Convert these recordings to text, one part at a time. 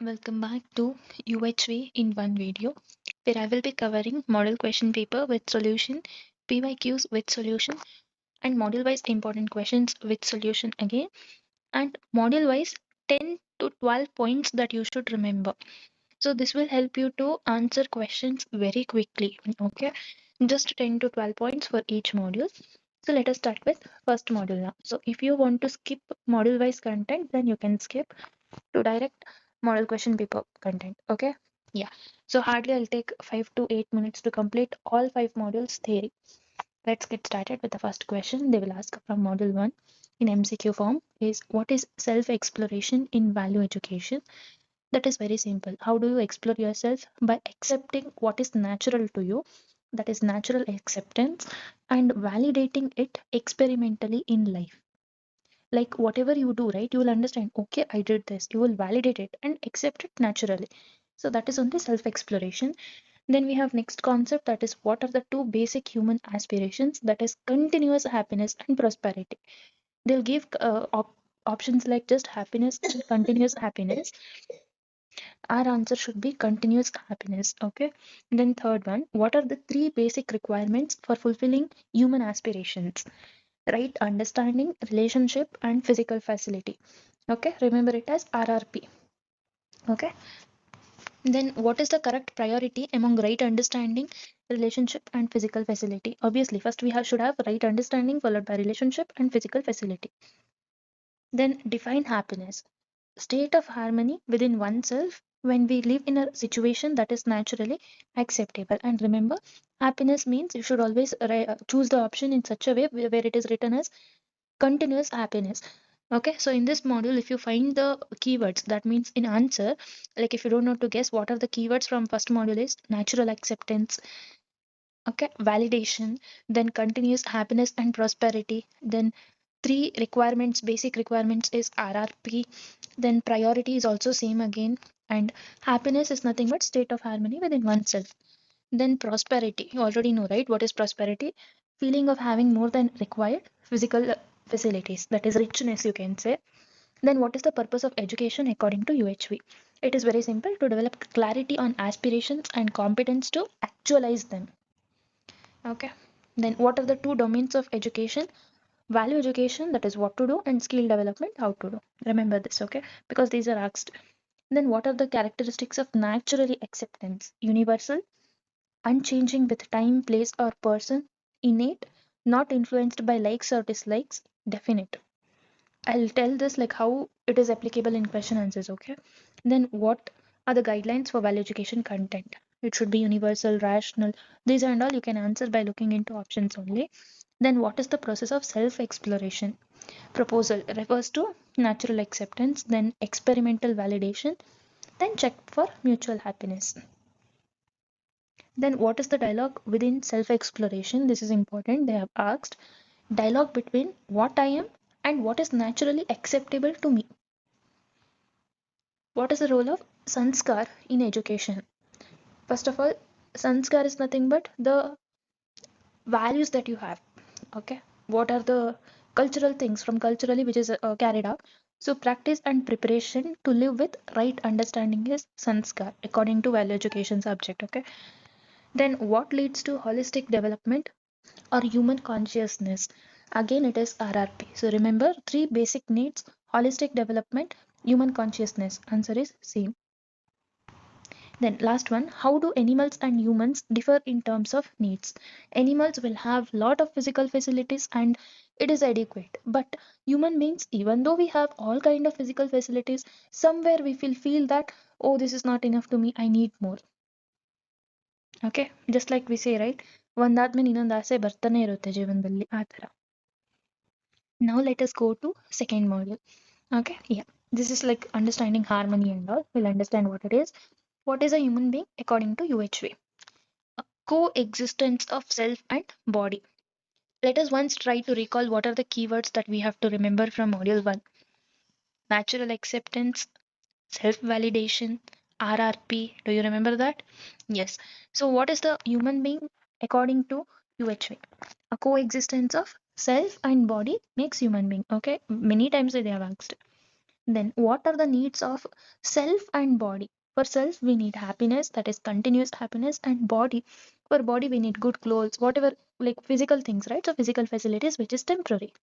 Welcome back to UHV in one video, where I will be covering model question paper with solution, PYQs with solution, and module wise important questions with solution again, and module wise 10 to 12 points that you should remember. So, this will help you to answer questions very quickly. Okay, just 10 to 12 points for each module. So, let us start with first module now. So, if you want to skip module wise content, then you can skip to direct model question paper content. Okay, yeah, so hardly I'll take 5 to 8 minutes to complete all 5 modules theory. Let's get started with the first question they will ask from module 1 in MCQ form is what is self exploration in value education. That is very simple. How do you explore yourself? By accepting what is natural to you, that is natural acceptance, and validating it experimentally in life. Like whatever you do, right, you will understand, okay, I did this, you will validate it and accept it naturally. So that is only self exploration. Then we have next concept, that is what are the two basic human aspirations, that is continuous happiness and prosperity. They'll give options like just happiness and continuous happiness. Our answer should be continuous happiness. Okay, then third one, what are the three basic requirements for fulfilling human aspirations? Right understanding, relationship, and physical facility. Okay, remember it as RRP. Okay, then what is the correct priority among right understanding, relationship, and physical facility? Obviously, first we should have right understanding followed by relationship and physical facility. Then define happiness, state of harmony within oneself when we live in a situation that is naturally acceptable. And remember, happiness means you should always choose the option in such a way where it is written as continuous happiness. Okay, so in this module, if you find the keywords, that means in answer, like if you don't know to guess what are the keywords from first module is natural acceptance, okay, validation, then continuous happiness and prosperity, then three requirements, basic requirements is RRP, then priority is also same again, and happiness is nothing but state of harmony within oneself. Then prosperity, you already know, right? What is prosperity? Feeling of having more than required physical facilities, that is richness, you can say. Then what is the purpose of education according to UHV? It is very simple, to develop clarity on aspirations and competence to actualize them. Okay. Then what are the two domains of education? Value education, that is what to do, and skill development, how to do. Remember this, okay? Because these are asked. Then what are the characteristics of naturally acceptance? Universal, unchanging with time, place, or person, innate, not influenced by likes or dislikes, definite. I'll tell this like how it is applicable in question answers, okay? Then what are the guidelines for value education content? It should be universal, rational. These and all you can answer by looking into options only. Then what is the process of self-exploration? Proposal refers to natural acceptance, then experimental validation, then check for mutual happiness. Then what is the dialogue within self-exploration? This is important. They have asked dialogue between what I am and what is naturally acceptable to me. What is the role of sanskar in education? First of all, sanskar is nothing but the values that you have. Okay, what are the cultural things from culturally which is carried out? So practice and preparation to live with right understanding is sanskar according to value education subject. Okay, then what leads to holistic development or human consciousness? Again, it is RRP. So remember, three basic needs: holistic development, human consciousness. Answer is same. Then last one, how do animals and humans differ in terms of needs? Animals will have lot of physical facilities and it is adequate. But human beings, even though we have all kind of physical facilities, somewhere we feel that, oh, this is not enough to me, I need more. Okay, just like we say, right? ಒಂದಾದ್ಮೇಲೆ ಇನ್ನೊಂದು ಆಸೆ ಬರ್ತಾನೆ ಇರುತ್ತೆ ಜೀವನದಲ್ಲಿ ಆ ತರ. Now let us go to second module. Okay, yeah, this is like understanding harmony and all. We'll understand what it is. What is a human being according to UHV? Coexistence of self and body. Let us once try to recall what are the keywords that we have to remember from module 1. Natural acceptance, self validation, RRP. Do you remember that? Yes. So, what is the human being according to UHV? A coexistence of self and body makes human being. Okay, many times they have asked. Then what are the needs of self and body? For self, we need happiness, that is continuous happiness, and body. For body, we need good clothes, whatever, like physical things, right? So physical facilities, which is temporary.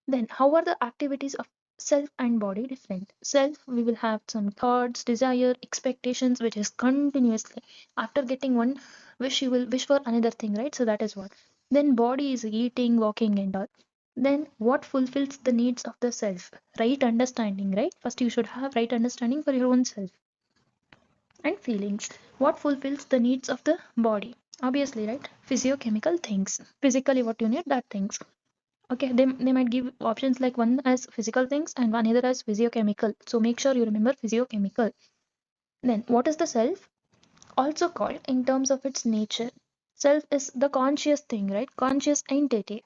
Then how are the activities of self and body different? Self, we will have some thoughts, desire, expectations, which is continuously. After getting one wish, you will wish for another thing, right? So that is what. Then body is eating, walking, and all. Then what fulfills the needs of the self? Right understanding, right? First, you should have right understanding for your own self. And feelings. What fulfills the needs of the body? Obviously, right? Physiochemical things. Physically, what you need, that things. Okay, they might give options like one as physical things and one either as physiochemical. So make sure you remember physiochemical. Then what is the self? Also called in terms of its nature. Self is the conscious thing, right? Conscious entity.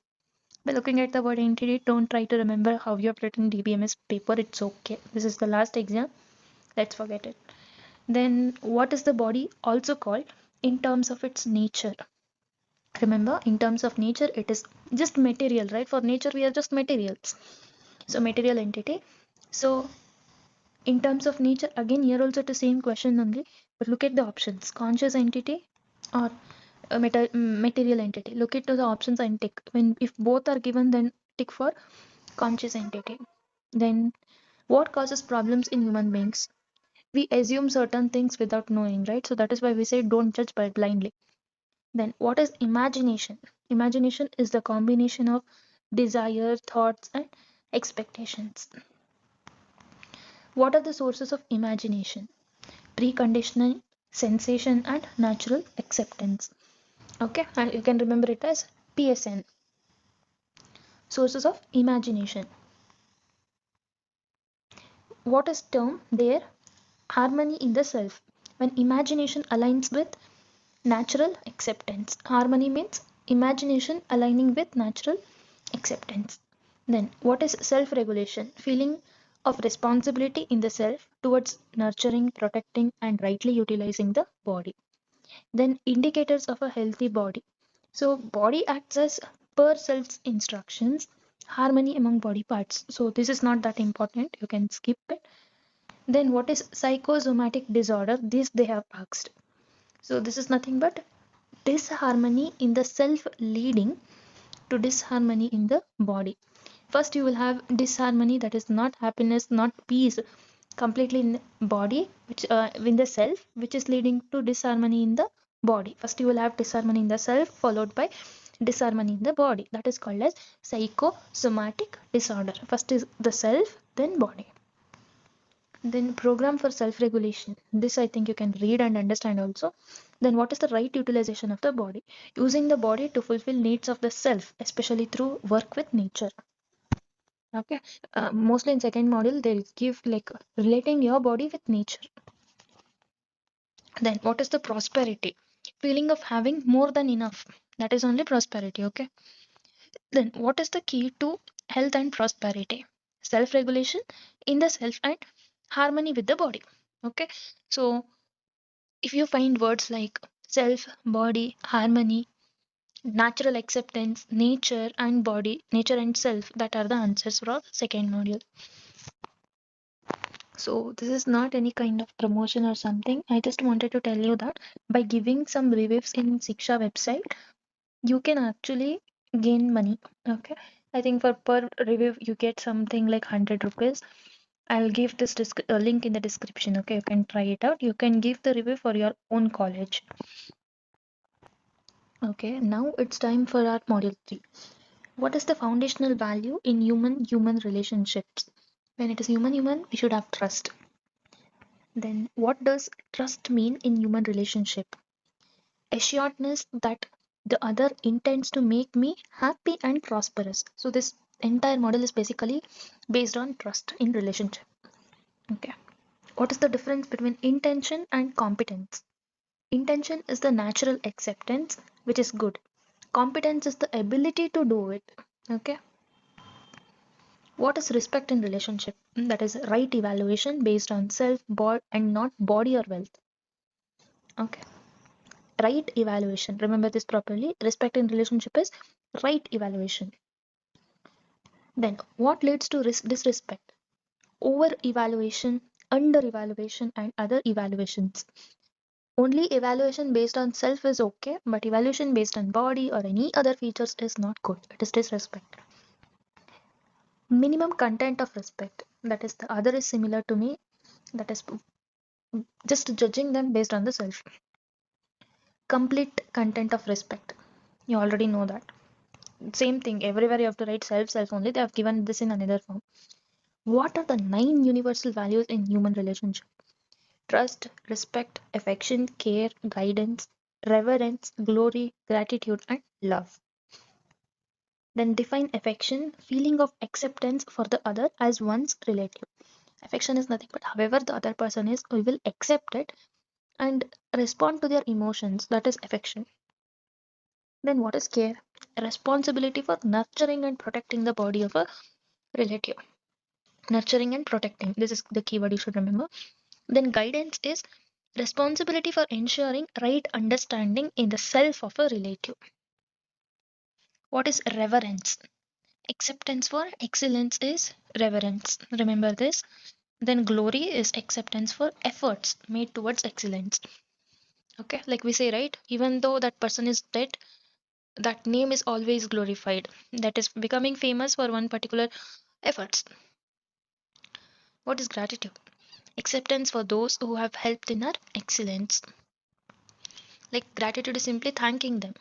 By looking at the word entity, don't try to remember how you have written DBMS paper. It's okay. This is the last exam. Let's forget it. Then what is the body also called in terms of its nature? Remember, in terms of nature, it is just material, right? For nature, we are just materials. So material entity. So in terms of nature, again here also the same question only, but look at the options: conscious entity or a material entity. Look at the options and tick. When if both are given, then tick for conscious entity. Then what causes problems in human beings? We assume certain things without knowing, right? So that is why we say don't judge by blindly. Then what is imagination? Imagination is the combination of desire, thoughts, and expectations. What are the sources of imagination? Preconditioning, sensation, and natural acceptance. Okay, and you can remember it as PSN. Sources of imagination. What is term there? Harmony in the self. When imagination aligns with natural acceptance. Harmony means imagination aligning with natural acceptance. Then what is self-regulation? Feeling of responsibility in the self towards nurturing, protecting, and rightly utilizing the body. Then indicators of a healthy body. So body acts as per self's instructions, harmony among body parts. So this is not that important, you can skip it. Then what is psychosomatic disorder? This they have asked. So this is nothing but disharmony in the self leading to disharmony in the body. First you will have disharmony, that is not happiness, not peace, completely in the body, which in the self, which is leading to disharmony in the body. First you will have disharmony in the self followed by disharmony in the body. That is called as psychosomatic disorder. First is the self, then body. Then program for self-regulation. This I think you can read and understand also. Then what is the right utilization of the body? Using the body to fulfill needs of the self, especially through work with nature. Okay. Mostly in second module, they'll give like relating your body with nature. Then what is the prosperity? Feeling of having more than enough. That is only prosperity. Okay. Then what is the key to health and prosperity? Self-regulation in the self and harmony with the body. Okay. So if you find words like self, body, harmony, natural acceptance, nature and body, nature and self, that are the answers for our second module. So this is not any kind of promotion or something. I just wanted to tell you that by giving some reviews in Siksha website, you can actually gain money. Okay. I think for per review you get something like 100 rupees. I'll give this link in the description. Okay, you can try it out. You can give the review for your own college. Okay, now it's time for our module 3. What is the foundational value in human relationships? When it is human, we should have trust. Then what does trust mean in human relationship? Assuredness that the other intends to make me happy and prosperous. So this entire model is basically based on trust in relationship. Okay. What is the difference between intention and competence? Intention is the natural acceptance, which is good. Competence is the ability to do it. Okay. What is respect in relationship? That is right evaluation based on self, bod, and not body or wealth. Okay. Right evaluation. Remember this properly. Respect in relationship is right evaluation. Then what leads to disrespect? over evaluation, under evaluation, and other evaluations. Only evaluation based on self is okay, but evaluation based on body or any other features is not good. It is disrespect. Minimum content of respect. That is, the other is similar to me. That is just judging them based on the self. Complete content of respect. You already know that. Same thing. Everywhere you have to write self, self only. They have given this in another form. What are the 9 universal values in human relationship? Trust, respect, affection, care, guidance, reverence, glory, gratitude, and love. Then define affection, feeling of acceptance for the other as one's relative. Affection is nothing but however the other person is, we will accept it and respond to their emotions. That is affection. Then what is care? Responsibility for nurturing and protecting the body of a relative. Nurturing and protecting. This is the keyword you should remember. Then guidance is responsibility for ensuring right understanding in the self of a relative. What is reverence? Acceptance for excellence is reverence. Remember this. Then glory is acceptance for efforts made towards excellence. Okay, like we say, right? Even though that person is dead, that name is always glorified. That is becoming famous for one particular efforts. What is gratitude? Acceptance for those who have helped in our excellence. Like gratitude is simply thanking them.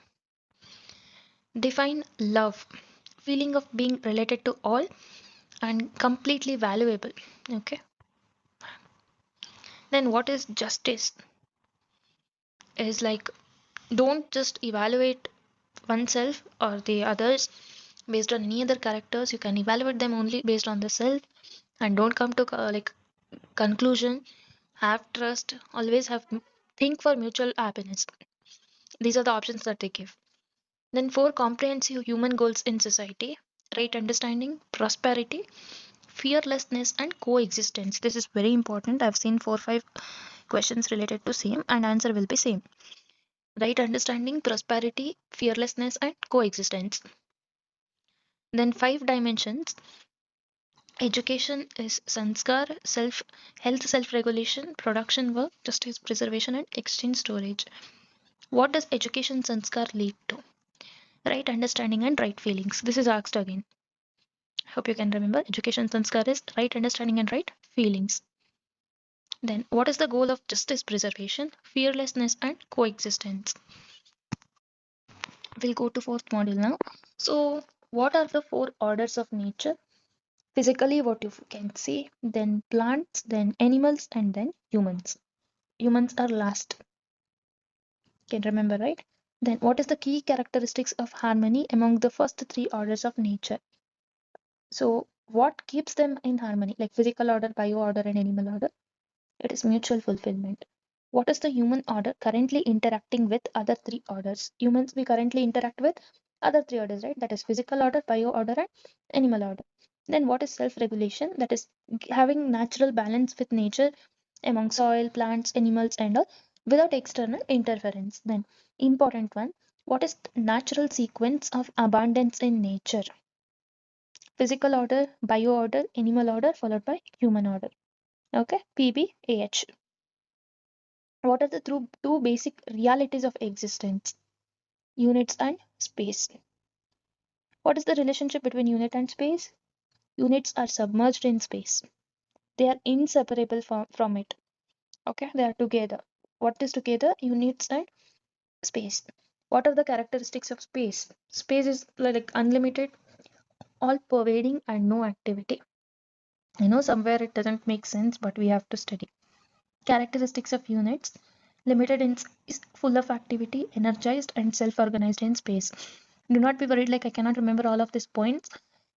Define love. Feeling of being related to all and completely valuable. Okay. Then what is justice? Is like don't just evaluate oneself or the others based on any other characters. You can evaluate them only based on the self and don't come to like conclusion. Have trust. Always have think for mutual happiness. These are the options that they give. Then four comprehensive human goals in society: right understanding, prosperity, fearlessness, and coexistence. This is very important. I've seen 4 5 questions related to same and answer will be same. Right understanding, prosperity, fearlessness, and coexistence. Then five dimensions. Education is sanskar, self health, self-regulation, production work, justice, preservation, and exchange storage. What does education sanskar lead to? Right understanding and right feelings. This is asked again. Hope you can remember. Education sanskar is right understanding and right feelings. Then, what is the goal of justice preservation, fearlessness, and coexistence? We'll go to fourth module now. So, what are the four orders of nature? Physically, what you can see, then plants, then animals, and then humans. Humans are last. Can remember, right? Then, what is the key characteristics of harmony among the first three orders of nature? So, what keeps them in harmony? Like physical order, bio order, and animal order. It is mutual fulfillment. What is the human order currently interacting with other three orders? Humans, we currently interact with other three orders, right? That is physical order, bio order, and animal order. Then what is self-regulation? That is having natural balance with nature among soil, plants, animals, and all without external interference. Then important one, what is the natural sequence of abundance in nature? Physical order, bio order, animal order, followed by human order. Okay, PBAH. What are the two basic realities of existence? Units and space. What is the relationship between unit and space? Units are submerged in space. They are inseparable from it. Okay, they are together. What is together? Units and space. What are the characteristics of space? Space is like unlimited, all pervading, and no activity. I know somewhere it doesn't make sense, but we have to study. Characteristics of units: limited in is full of activity, energized, and self-organized in space. Do not be worried like I cannot remember all of these points.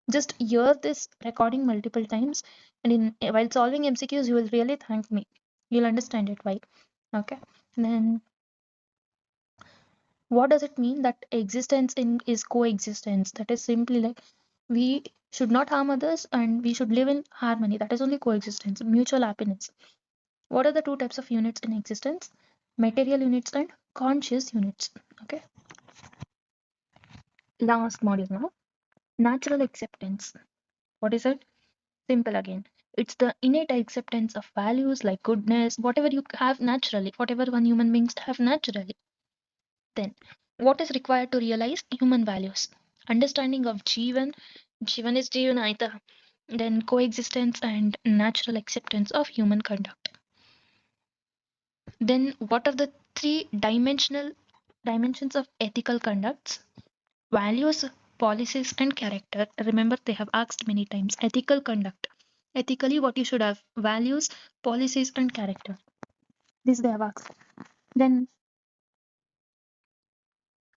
Just hear this recording multiple times, and while solving MCQs, you will really thank me. You'll understand it why. Okay. Then what does it mean that existence in is coexistence? That is simply like we should not harm others and we should live in harmony. That is only coexistence, mutual happiness. What are the two types of units in existence? Material units and conscious units. Okay. Last module now. Natural acceptance. What is it? Simple again. It's the innate acceptance of values like goodness, whatever you have naturally, whatever one human beings have naturally. Then, what is required to realize human values? Understanding of Jivan is Jivan Aita. Then coexistence and natural acceptance of human conduct. Then what are the three dimensions of ethical conducts? Values, policies, and character. Remember, they have asked many times. Ethical conduct. Ethically, what you should have? Values, policies, and character. This they have asked. Then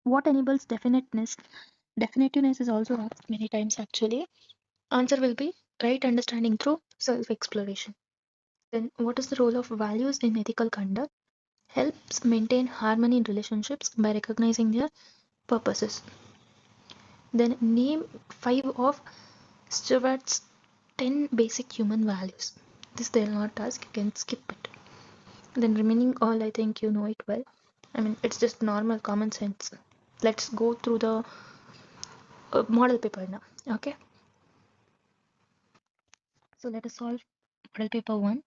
what enables definiteness? Definitiveness is also asked many times actually. Answer will be right understanding through self exploration. Then, what is the role of values in ethical conduct? Helps maintain harmony in relationships by recognizing their purposes. Then, name 5 of Stewart's 10 basic human values. This they'll not ask, you can skip it. Then, remaining all, I think you know it well. I mean, it's just normal common sense. Let's go through the model paper now. Okay, so let us solve model paper 1.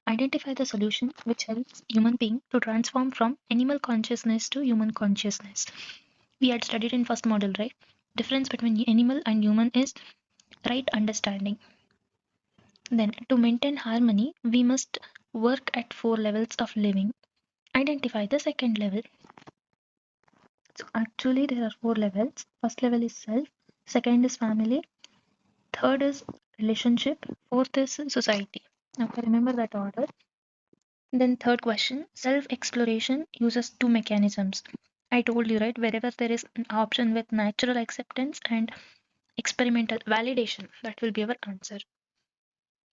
Identify the solution which helps human being to transform from animal consciousness to human consciousness. We had studied in first model, right? Difference between animal and human is right understanding. Then, to maintain harmony, we must work at 4 levels of living. Identify the second level. So, actually, there are 4 levels. First level is self, second is family, third is relationship, fourth is society. Okay, remember that order. Then, third question, self exploration uses 2 mechanisms. I told you, right? Wherever there is an option with natural acceptance and experimental validation, that will be our answer.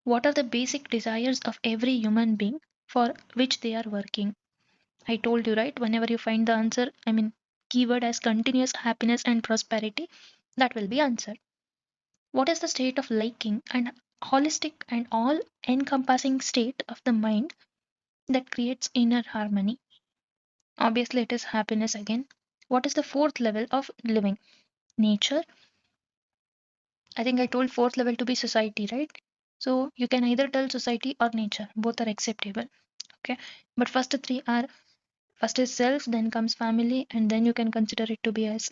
What are the basic desires of every human being for which they are working? I told you, right? Whenever you find the answer, I mean, keyword as continuous happiness and prosperity, that will be answer. What is the state of liking and holistic and all encompassing state of the mind that creates inner harmony? Obviously, it is happiness again. What is the fourth level of living? Nature. I think I told fourth level to be society, right? So you can either tell society or nature, both are acceptable. Okay, but first 3 are, first is self, then comes family, and then you can consider it to be as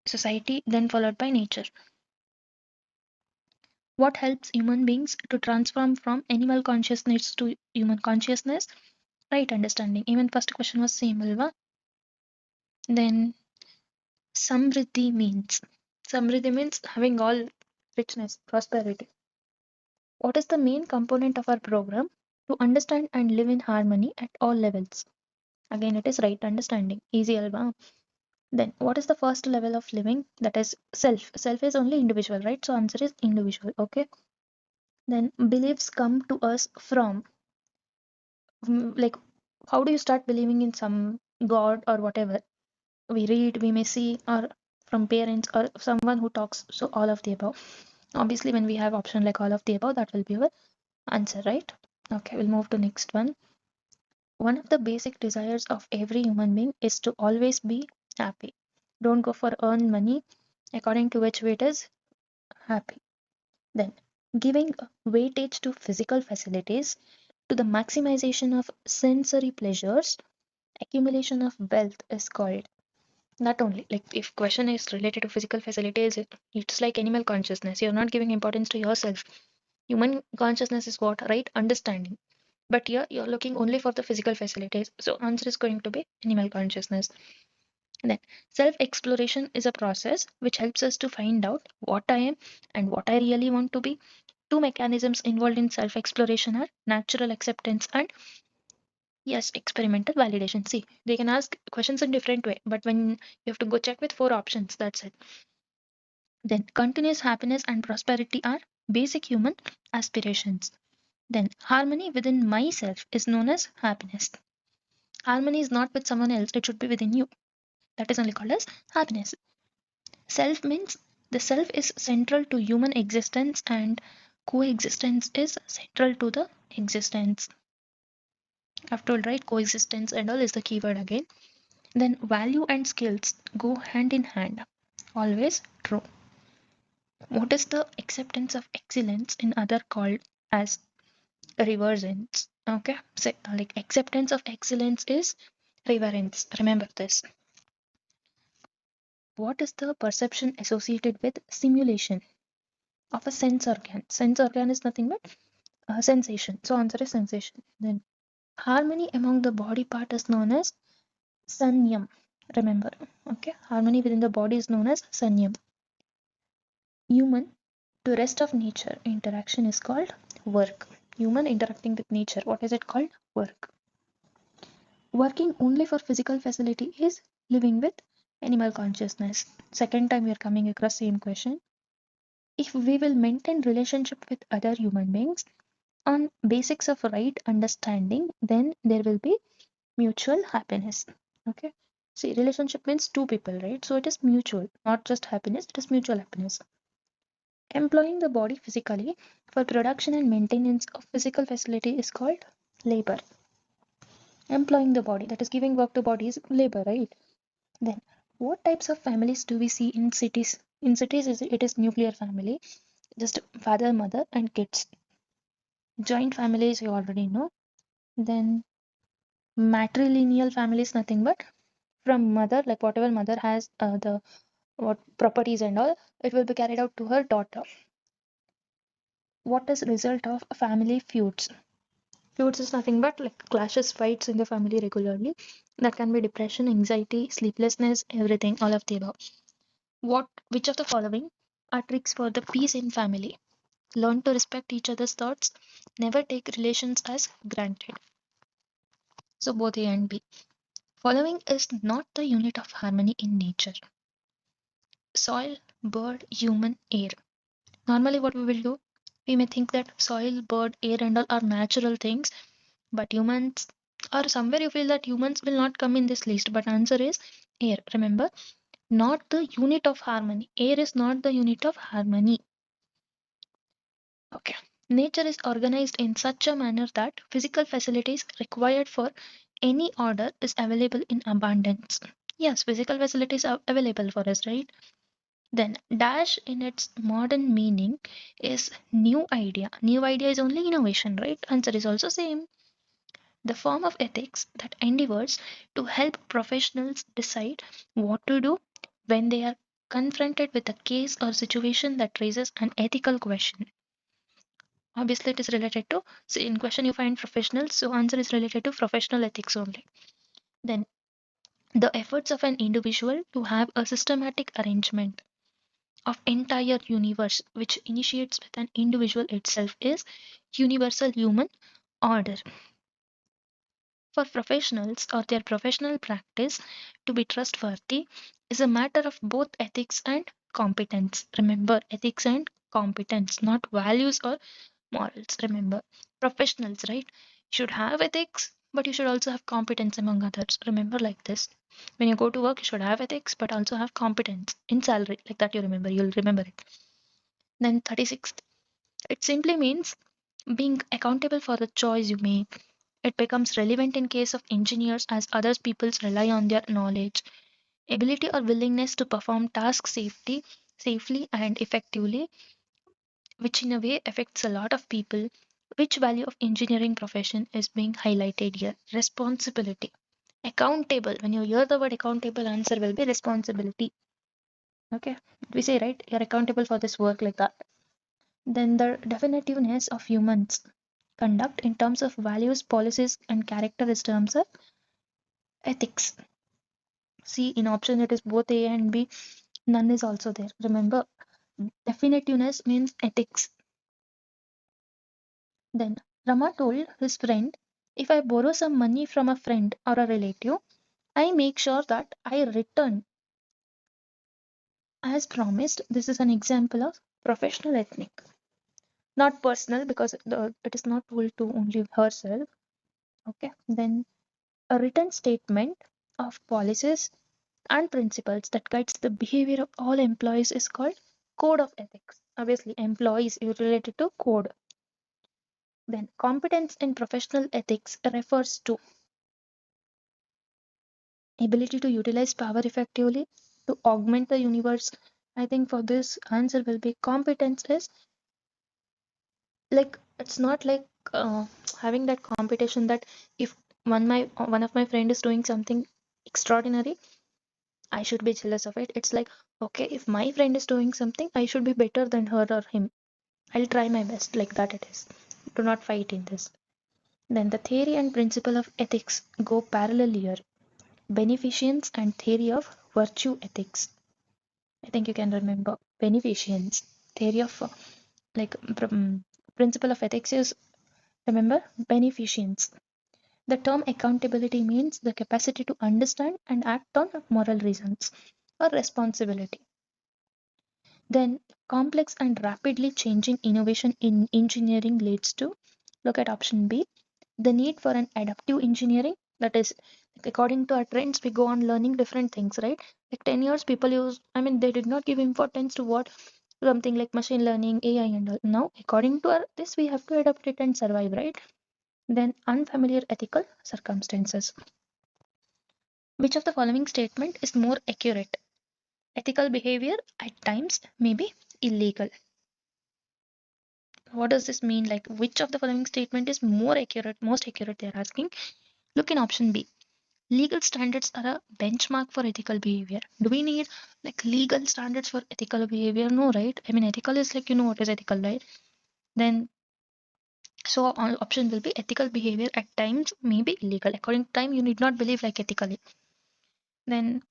society, then followed by nature. What helps human beings to transform from animal consciousness to human consciousness? Right understanding. Even first question was same, alva. Then samriddhi means having all richness, prosperity. What is the main component of our program? To understand and live in harmony at all levels. Again, it is right understanding. Easy, alva. Then, what is the first level of living? That is self. Self is only individual, right? So, answer is individual. Okay. Then, beliefs come to us from, like, how do you start believing in some God or whatever? We read, we may see, or from parents or someone who talks. So, all of the above. Obviously, when we have option like all of the above, that will be our answer, right? Okay, we'll move to next one. One of the basic desires of every human being is to always be happy. Don't go for earn money according to which way it is happy. Then, giving weightage to physical facilities, to the maximization of sensory pleasures, accumulation of wealth is called. Not only like if question is related to physical facilities, it's like animal consciousness. You're not giving importance to yourself. Human consciousness is what? Right understanding. But here you're looking only for the physical facilities. So answer is going to be animal consciousness. Then self exploration is a process which helps us to find out what I am and what I really want to be. 2 mechanisms involved in self exploration are natural acceptance and yes, experimental validation. See, they can ask questions in different way, but when you have to go check with 4 options, that's it. Then continuous happiness and prosperity are basic human aspirations. Then harmony within myself is known as happiness. Harmony is not with someone else, it should be within you. That is only called as happiness. Self means the self is central to human existence and coexistence is central to the existence. I've told, right, coexistence and all is the keyword again. Then value and skills go hand in hand. Always true. What is the acceptance of excellence in other called as reverence? Okay, so like acceptance of excellence is reverence. Remember this. What is the perception associated with simulation of a sense organ? Sense organ is nothing but sensation. So answer is sensation. Then harmony among the body part is known as sanyam. Remember, okay, harmony within the body is known as sanyam. Human to rest of nature interaction is called work. Human interacting with nature, what is it called? Work. Working only for physical facility is living with animal consciousness. Second time we are coming across same question. If we will maintain relationship with other human beings on basics of right understanding, then there will be mutual happiness. Okay. See, relationship means two people, right? So it is mutual, not just happiness, it is mutual happiness. Employing the body physically for production and maintenance of physical facility is called labor. Employing the body, that is giving work to body, is labor, right? Then, what types of families do we see in cities? In cities, it is nuclear family, just father, mother, and kids. Joint families, you already know. Then, matrilineal family is nothing but from mother, like whatever mother has the what properties and all, it will be carried out to her daughter. What is result of family feuds? Feuds is nothing but like clashes, fights in the family regularly. That can be depression, anxiety, sleeplessness, everything, all of the above. Which of the following are tricks for the peace in family? Learn to respect each other's thoughts. Never take relations as granted. So both A and B. Following is not the unit of harmony in nature. Soil, bird, human, air. Normally, what we will do, we may think that soil, bird, air, and all are natural things, but humans, or somewhere you feel that humans will not come in this list. But answer is air. Remember, not the unit of harmony. Air is not the unit of harmony. Okay. Nature is organized in such a manner that physical facilities required for any order is available in abundance. Yes, physical facilities are available for us, right? Then dash in its modern meaning is new idea. New idea is only innovation, right? Answer is also same. The form of ethics that endeavors to help professionals decide what to do when they are confronted with a case or situation that raises an ethical question. Obviously, it is related to, so in question you find professionals, so answer is related to professional ethics only. Then the efforts of an individual to have a systematic arrangement of entire universe which initiates with an individual itself is universal human order. For professionals or their professional practice to be trustworthy is a matter of both ethics and competence. Remember, ethics and competence, not values or morals. Remember, professionals, right, should have ethics, but you should also have competence among others. Remember, like this. When you go to work, you should have ethics, but also have competence in salary. Like that, you remember. You'll remember it. Then 36th, it simply means being accountable for the choice you make. It becomes relevant in case of engineers as others peoples rely on their knowledge, ability or willingness to perform tasks safely and effectively, which in a way affects a lot of people. Which value of engineering profession is being highlighted here? Responsibility. Accountable. When you hear the word accountable, answer will be responsibility. Okay. We say, right? You're accountable for this work like that. Then the definitiveness of humans conduct in terms of values, policies, and character in terms of ethics. See, in option it is both A and B. None is also there. Remember, definitiveness means ethics. Then Rama told his friend, if I borrow some money from a friend or a relative, I make sure that I return as promised. This is an example of professional ethic. Not personal because it is not told to only herself. Okay. Then a written statement of policies and principles that guides the behavior of all employees is called code of ethics. Obviously, employees is related to code. Then competence in professional ethics refers to ability to utilize power effectively, to augment the universe, I think for this answer will be competence is like it's not like uh, having that competition that if one of my friend is doing something extraordinary, I should be jealous of it. It's like, okay, if my friend is doing something, I should be better than her or him. I'll try my best, like that it is. Do not fight in this. Then the theory and principle of ethics go parallel here. Beneficence and theory of virtue ethics. I think you can remember beneficence. Theory of like principle of ethics is, remember, beneficence. The term accountability means the capacity to understand and act on moral reasons or responsibility. Then complex and rapidly changing innovation in engineering leads to, look at option B, the need for an adaptive engineering. That is, according to our trends, we go on learning different things, right? Like 10 years, people use, I mean, they did not give importance to what something like machine learning, AI, and all. Now, according to our this, we have to adapt it and survive, right? Then unfamiliar ethical circumstances. Which of the following statement is more accurate? Ethical behavior at times may be illegal. What does this mean? Like, which of the following statement is more accurate, most accurate? They're asking. Look in option B. Legal standards are a benchmark for ethical behavior. Do we need like legal standards for ethical behavior? No, right? I mean, ethical is like, you know what is ethical, right? Then, so option will be ethical behavior at times may be illegal. According to time, you need not believe like ethically. Then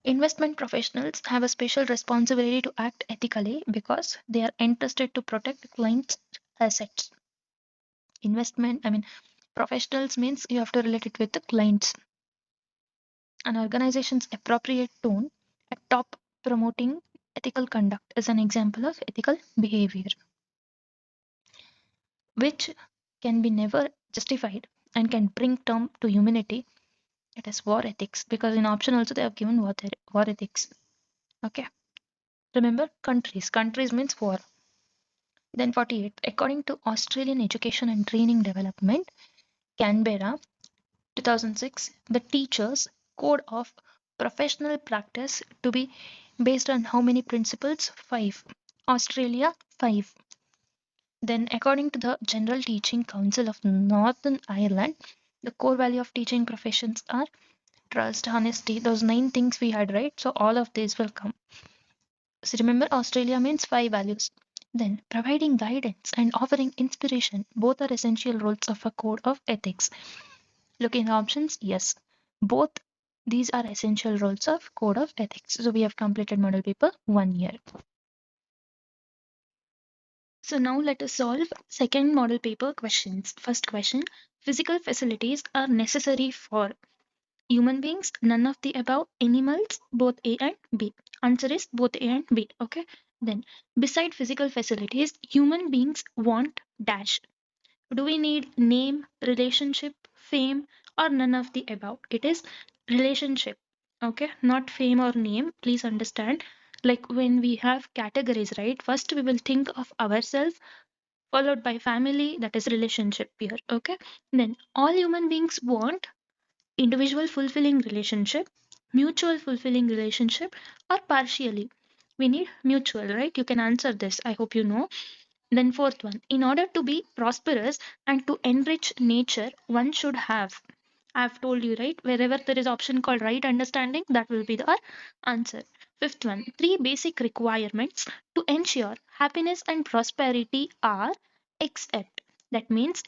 investment professionals have a special responsibility to act ethically because they are entrusted to protect clients' assets. Investment, I mean, professionals means you have to relate it with the clients. An organization's appropriate tone at top promoting ethical conduct is an example of ethical behavior, which can be never justified and can bring term to humanity. It is war ethics because in option also they have given war ethics. Okay. Remember countries. Countries means war. Then 48. According to Australian Education and Training Development, Canberra, 2006, the teachers' code of professional practice to be based on how many principles? 5. Australia, 5. Then, according to the General Teaching Council of Northern Ireland, the core value of teaching professions are trust, honesty, those 9 things we had, right? So, all of these will come. So remember, Australia means 5 values. Then, providing guidance and offering inspiration, both are essential roles of a code of ethics. Look in options, yes. Both these are essential roles of code of ethics. So we have completed model paper 1 year. So now let us solve second model paper questions. First question, physical facilities are necessary for human beings, none of the above, animals, both A and B. Answer is both A and B. Okay. Then, beside physical facilities, human beings want dash. Do we need name, relationship, fame, or none of the above? It is relationship. Okay, not fame or name. Please understand. Like when we have categories, right? First, we will think of ourselves, followed by family, that is relationship here. Okay, then all human beings want individual fulfilling relationship, mutual fulfilling relationship, or partially. We need mutual, right? You can answer this. I hope you know. Then, fourth one, in order to be prosperous and to enrich nature, one should have. I've told you, right? Wherever there is option called right understanding, that will be the answer. Fifth one, three basic requirements to ensure happiness and prosperity are except. That means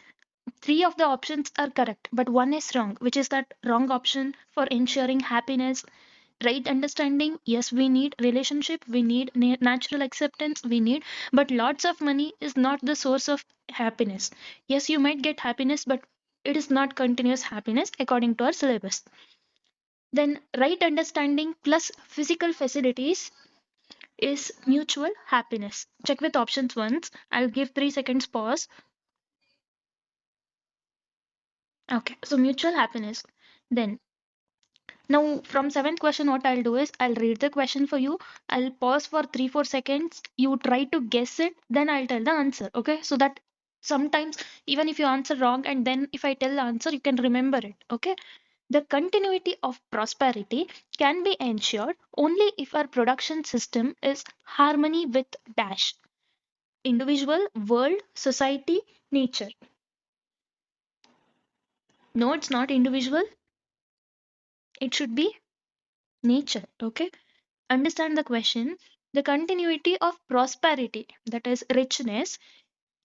three of the options are correct, but one is wrong. Which is that wrong option for ensuring happiness? Right understanding, yes, we need relationship, we need natural acceptance, we need, but lots of money is not the source of happiness. Yes, you might get happiness, but it is not continuous happiness according to our syllabus. Then right understanding plus physical facilities is mutual happiness. Check with options once. I'll give 3 seconds pause. Okay, so mutual happiness. Then now, from seventh question, what I'll do is I'll read the question for you. I'll pause for 3 4 seconds. You try to guess it, then I'll tell the answer. Okay, so that sometimes even if you answer wrong and then if I tell the answer, you can remember it. Okay, The continuity of prosperity can be ensured only if our production system is harmony with dash individual, world, society, nature. No, it's not individual, it should be nature. Okay, understand the question. The continuity of prosperity, that is richness,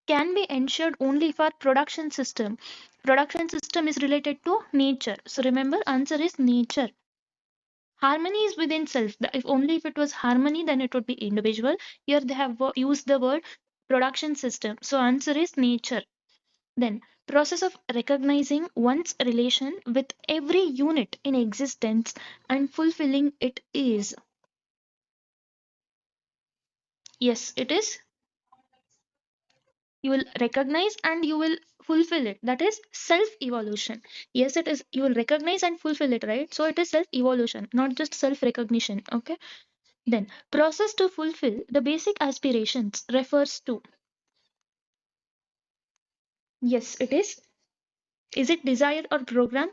can be ensured only if our production system is related to nature. So remember, answer is nature. Harmony is within self. If only if it was harmony, then it would be individual. Here they have used the word production system. So answer is nature. Then process of recognizing one's relation with every unit in existence and fulfilling it is. Yes, it is. You will recognize and you will fulfill it. That is self evolution. Yes, it is. You will recognize and fulfill it, right? So it is self evolution, not just self recognition. Okay. Then, process to fulfill the basic aspirations refers to. Yes, it is. Is it desired or program?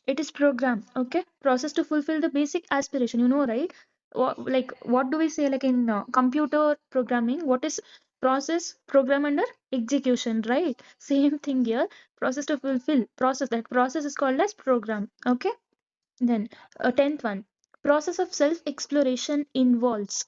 It is program. Okay. Process to fulfill the basic aspiration. You know, right? Like, what do we say? Like in computer programming, what is process? Program under execution, right? Same thing here. Process to fulfill. Process. That process is called as program. Okay. Then, 10th one. Process of self exploration involves.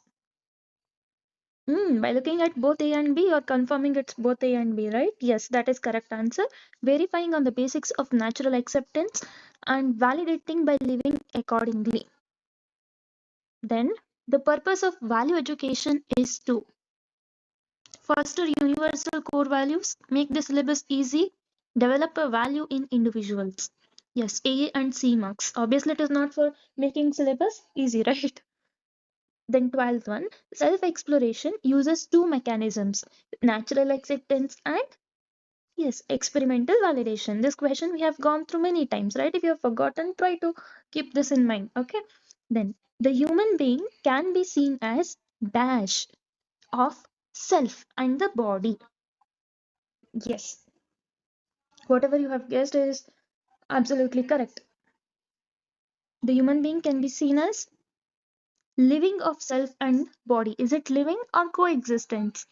By looking at both A and B or confirming it's both A and B, right? Yes, that is correct answer. Verifying on the basics of natural acceptance and validating by living accordingly. Then, the purpose of value education is to foster universal core values, make the syllabus easy, develop a value in individuals. Yes, A and C marks. Obviously, it is not for making syllabus easy, right? Then 12th one, self-exploration uses two mechanisms, natural acceptance and yes, experimental validation. This question we have gone through many times, right? If you have forgotten, try to keep this in mind. Okay. Then the human being can be seen as dash of self and the body. Yes, whatever you have guessed is absolutely correct. The human being can be seen as living of self and body. Is it living or coexistence?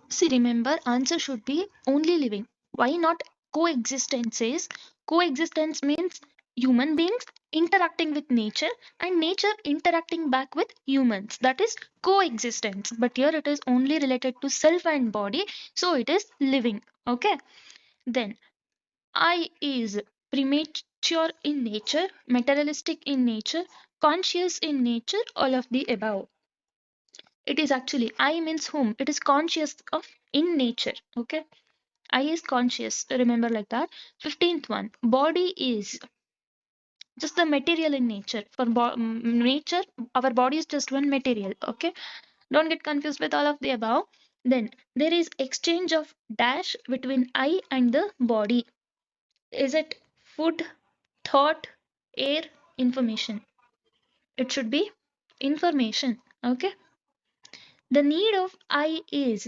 See, remember, answer should be only living. Why not coexistence? Is coexistence means human beings interacting with nature and nature interacting back with humans. That is coexistence. But here it is only related to self and body, so it is living. Okay. Then I is premature in nature, materialistic in nature, conscious in nature, all of the above. It is actually I means whom? It is conscious of in nature. Okay. I is conscious. Remember like that. 15th one. Body is just the material in nature. For nature, our body is just one material. Okay. Don't get confused with all of the above. Then there is exchange of dash between I and the body. Is it food, thought, air, information? It should be information. Okay. The need of I is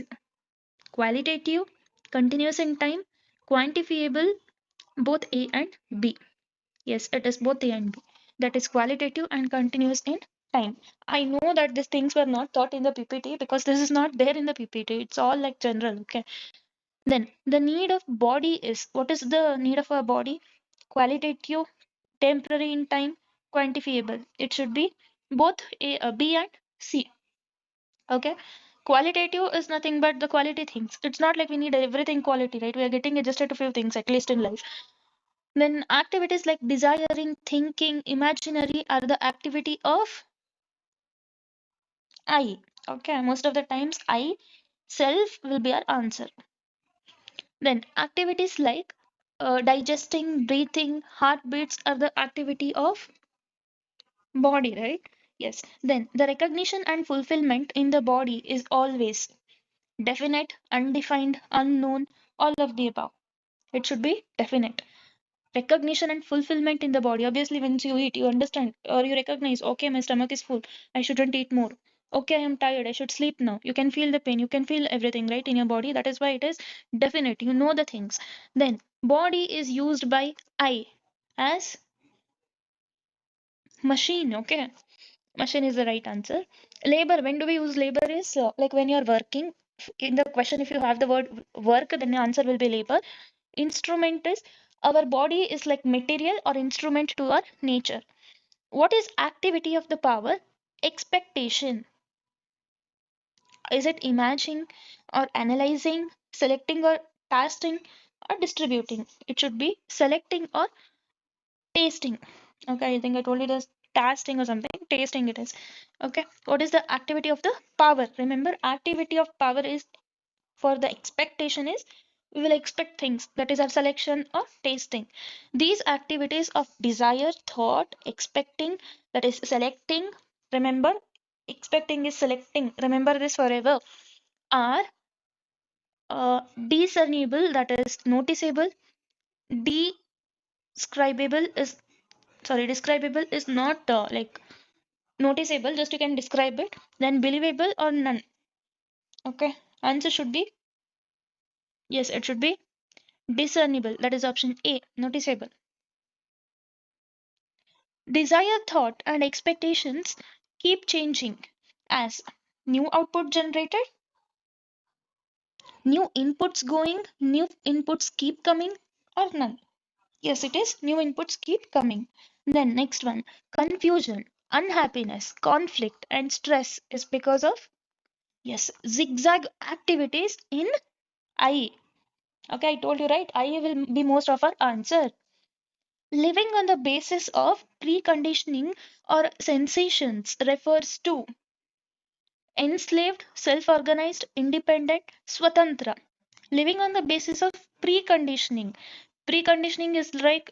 qualitative, continuous in time, quantifiable, both A and B. Yes, it is both A and B. That is qualitative and continuous in time. I know that these things were not taught in the PPT because this is not there in the PPT. It's all like general. Okay. Then the need of body is what is the need of a body? Qualitative, temporary in time, quantifiable. It should be both B and C. Okay. Qualitative is nothing but the quality things. It's not like we need everything quality, right? We are getting adjusted to few things, at least in life. Then activities like desiring, thinking, imaginary are the activity of I. Okay, most of the times I self will be our answer. Then activities like digesting, breathing, heartbeats are the activity of body, right? Yes. Then the recognition and fulfillment in the body is always definite, undefined, unknown, all of the above. It should be definite. Recognition and fulfillment in the body. Obviously, once you eat, you understand or you recognize, okay, my stomach is full. I shouldn't eat more. Okay, I am tired, I should sleep now. You can feel the pain, you can feel everything, right, in your body. That is why it is definite, you know the things. Then body is used by I as machine. Okay, machine is the right answer. Labor, when do we use labor is like when you're working. In the question, if you have the word work, then the answer will be labor. Instrument is, our body is like material or instrument to our nature. What is activity of the power? Expectation. Is it imagining or analyzing, selecting or tasting, or distributing? It should be selecting or tasting. Okay, I think I told you this tasting or something. Tasting it is. Okay, what is the activity of the power? Remember, activity of power is for the expectation is we will expect things, that is our selection or tasting. These activities of desire, thought, expecting, that is selecting. Remember, expecting is selecting. Remember this forever. Are discernible, that is noticeable. Describable is, sorry, describable is not like noticeable, just you can describe it. Then believable or none. Okay, answer should be, yes, it should be discernible, that is option A, noticeable. Desire, thought, and expectations keep changing as new output generated, new inputs going, new inputs keep coming, or none. Yes, it is. New inputs keep coming. Then next one, confusion, unhappiness, conflict, and stress is because of, yes, zigzag activities in I. Okay, I told you, right? I will be most of our answer. Living on the basis of preconditioning or sensations refers to enslaved, self-organized, independent, swatantra. Living on the basis of preconditioning. Preconditioning is like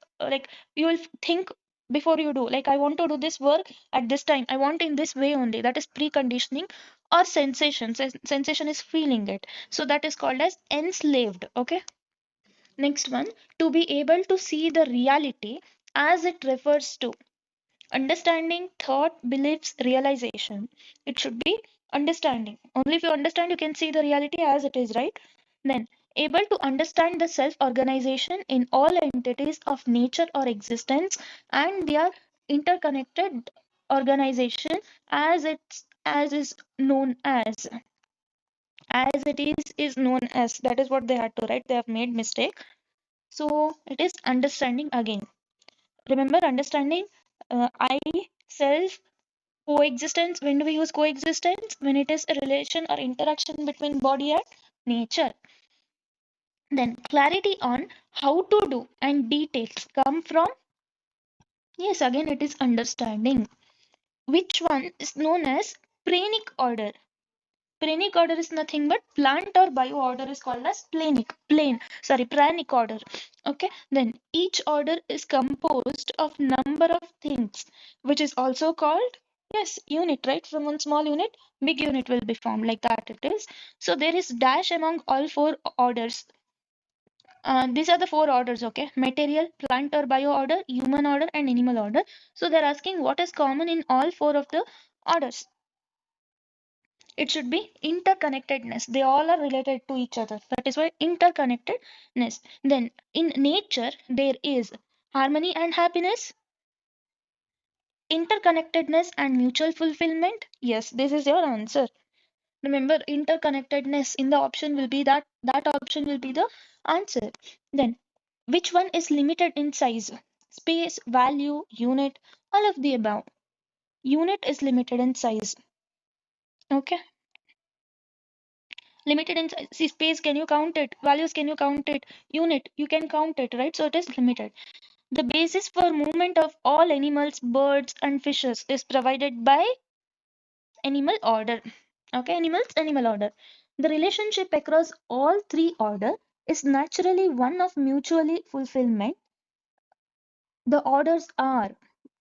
you will think before you do. Like I want to do this work at this time. I want in this way only. That is preconditioning. Or sensation. Sensation is feeling it. So that is called as enslaved. Okay. Next one, to be able to see the reality as it refers to understanding, thought, beliefs, realization. It should be understanding. Only if you understand, you can see the reality as it is, right? Then, able to understand the self organization in all entities of nature or existence and their interconnected organization as is known as it is known as. That is what they had to write. They have made mistake. So it is understanding again. Remember understanding, I, self, coexistence. When do we use coexistence? When it is a relation or interaction between body and nature. Then clarity on how to do and details come from, yes, again it is understanding. Which one is known as pranic order? Pranic order is nothing but plant or bio order is called as pranic order. Okay, then each order is composed of number of things, which is also called, yes, unit, right? From one small unit, big unit will be formed, like that it is. So there is dash among all four orders. These are the four orders, okay? Material, plant or bio order, human order, and animal order. So they're asking what is common in all four of the orders. It should be interconnectedness. They all are related to each other. That is why interconnectedness. Then in nature, there is harmony and happiness, interconnectedness and mutual fulfillment. Yes, this is your answer. Remember, interconnectedness in the option will be that option will be the answer. Then which one is limited in size? Space, value, unit, all of the above. Unit is limited in size. Okay. Limited in see, space, can you count it? Values, can you count it? Unit, you can count it, right? So it is limited. The basis for movement of all animals, birds, and fishes is provided by animal order. Okay, animals, animal order. The relationship across all three order is naturally one of mutually fulfillment. The orders are,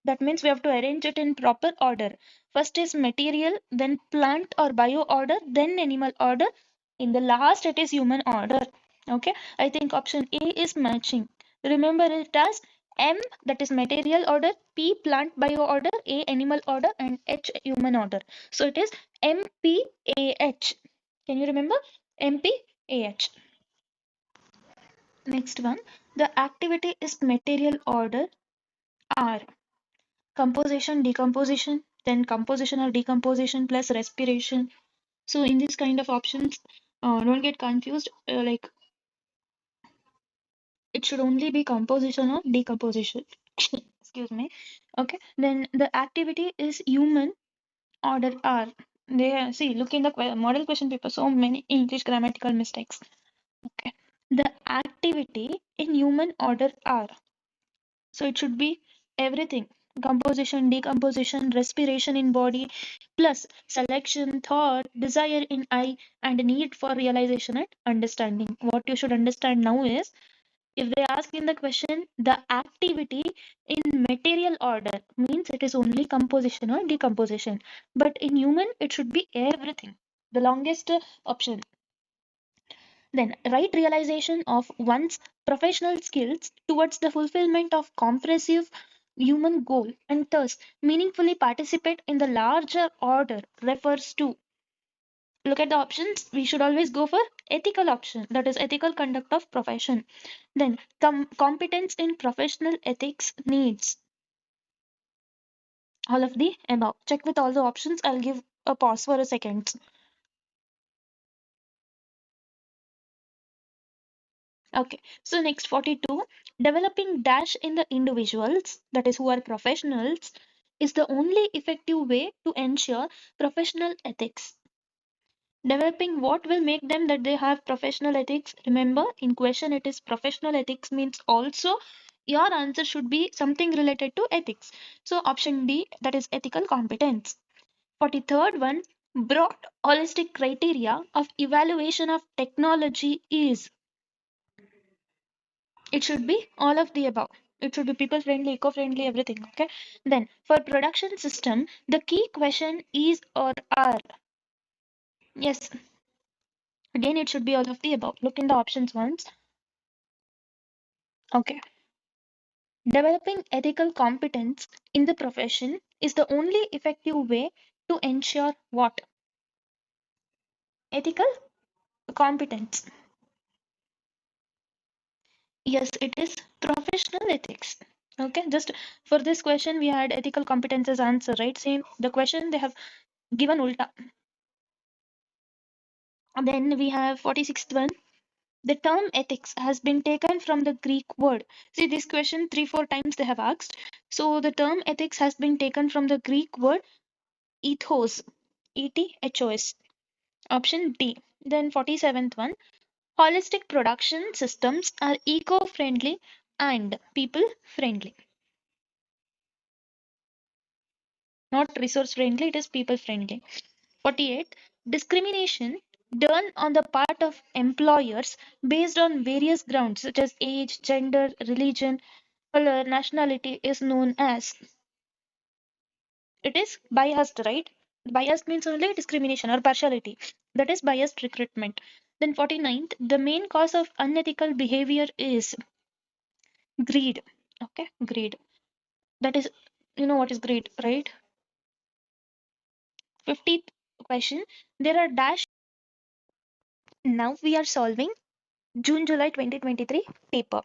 that means we have to arrange it in proper order. First is material, then plant or bio order, then animal order. In the last, it is human order. Okay, I think option A is matching. Remember it as M, that is material order, P, plant bio order, A, animal order, and H, human order. So it is MPAH. Can you remember? MPAH. Next one, the activity is material order R. Composition, decomposition, then composition or decomposition plus respiration. So in this kind of options, don't get confused. Like it should only be composition or decomposition. Excuse me. Okay. Then the activity is human order R. They see, look in the model question paper. So many English grammatical mistakes. Okay. The activity in human order R. So it should be everything: composition, decomposition, respiration in body, plus selection, thought, desire in I, and need for realization and understanding. What you should understand now is, if they ask in the question the activity in material order, means it is only composition or decomposition. But in human, it should be everything. The longest option. Then, right realization of one's professional skills towards the fulfillment of comprehensive human goal and thus meaningfully participate in the larger order refers to. Look at the options. We should always go for ethical option, that is ethical conduct of profession. Then competence in professional ethics needs. All of the above. Check with all the options. I'll give a pause for a second. Okay, so next 42, developing dash in the individuals, that is who are professionals, is the only effective way to ensure professional ethics. Developing what will make them that they have professional ethics? Remember, in question it is professional ethics means also your answer should be something related to ethics. So option D, that is ethical competence. 43rd one, broad holistic criteria of evaluation of technology is. It should be all of the above. It should be people friendly, eco friendly, everything. Okay. Then for production system, the key question is or are. Yes. Again, it should be all of the above. Look in the options once. Okay. Developing ethical competence in the profession is the only effective way to ensure what? Ethical competence. Yes, it is professional ethics. Okay, just for this question, we had ethical competence as answer, right? Same, the question they have given ulta. Then we have 46th one. The term ethics has been taken from the Greek word. See, this question 3-4 times they have asked. So the term ethics has been taken from the Greek word ethos. ETHOS. Option D. Then 47th one. Holistic production systems are eco-friendly and people-friendly. Not resource-friendly, it is people-friendly. 48. Discrimination done on the part of employers based on various grounds such as age, gender, religion, color, nationality is known as. It is biased, right? Biased means only discrimination or partiality. That is biased recruitment. Then 49th, the main cause of unethical behavior is greed. Okay, greed. That is, you know what is greed, right? 50th question, there are dash. Now we are solving June July 2023 paper.